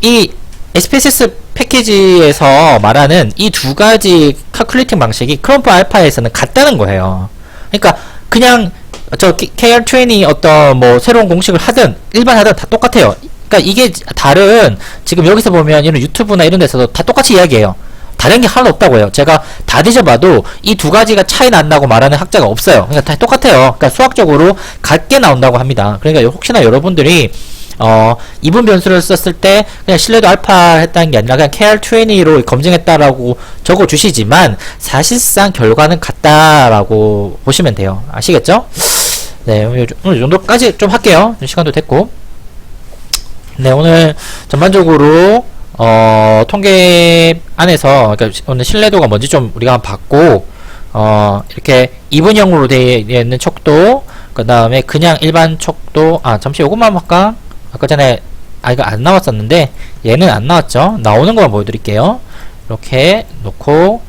이 SPSS 패키지에서 말하는 이 두 가지 칼큘레이팅 방식이 크럼프 알파에서는 같다는 거예요. 그러니까 그냥 저 KR20 어떤 뭐 새로운 공식을 하든 일반 하든 다 똑같아요. 그러니까 이게 다른, 지금 여기서 보면 이런 유튜브나 이런 데서도 다 똑같이 이야기해요. 다른 게 하나도 없다고 해요. 제가 다 뒤져봐도 이 두 가지가 차이 난다고 말하는 학자가 없어요. 그러니까 다 똑같아요. 그러니까 수학적으로 같게 나온다고 합니다. 그러니까 혹시나 여러분들이 이분 변수를 썼을 때 그냥 신뢰도 알파 했다는 게 아니라 그냥 KR20로 검증했다라고 적어 주시지만 사실상 결과는 같다라고 보시면 돼요. 아시겠죠? 네, 오늘 이 정도까지 좀 할게요. 시간도 됐고. 네, 오늘 전반적으로 통계 안에서, 그러니까 오늘 신뢰도가 뭔지 좀 우리가 한번 봤고, 이렇게 이분형으로 되어 있는 척도, 그 다음에 그냥 일반 척도, 잠시 요것만 할까? 아까 전에 이거 안 나왔었는데 얘는 안 나왔죠. 나오는 것만 보여드릴게요. 이렇게 놓고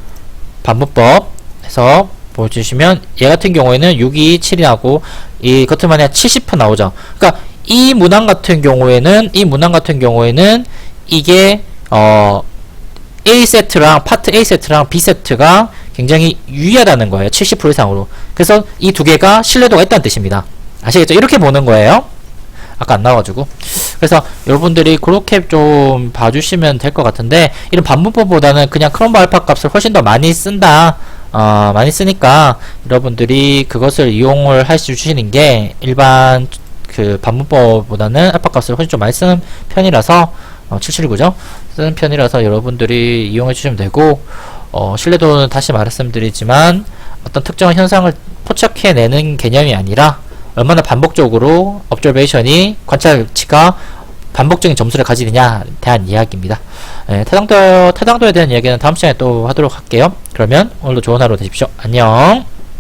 반문법 해서 보여주시면 얘 같은 경우에는 6이 7이 나고 이 겉으로만 해야 70% 나오죠. 그러니까 이 문항 같은 경우에는 이게 A 세트랑 파트 A 세트랑 B 세트가 굉장히 유의하다는 거예요. 70% 이상으로. 그래서 이 두 개가 신뢰도가 있다는 뜻입니다. 아시겠죠? 이렇게 보는 거예요. 아까 안 나와가지고. 그래서 여러분들이 그렇게 좀 봐주시면 될 것 같은데, 이런 반문법보다는 그냥 크롬바 알파 값을 훨씬 더 많이 쓴다. 많이 쓰니까 여러분들이 그것을 이용을 할 수 주시는 게 일반 그 반문법보다는 알파 값을 훨씬 좀 많이 쓰는 편이라서 779죠? 쓰는 편이라서 여러분들이 이용해 주시면 되고, 신뢰도는 다시 말씀드리지만 어떤 특정한 현상을 포착해내는 개념이 아니라 얼마나 반복적으로 observation이 관찰치가 반복적인 점수를 가지느냐에 대한 이야기입니다. 태당도에 대한 이야기는 다음 시간에 또 하도록 할게요. 그러면 오늘도 좋은 하루 되십시오. 안녕.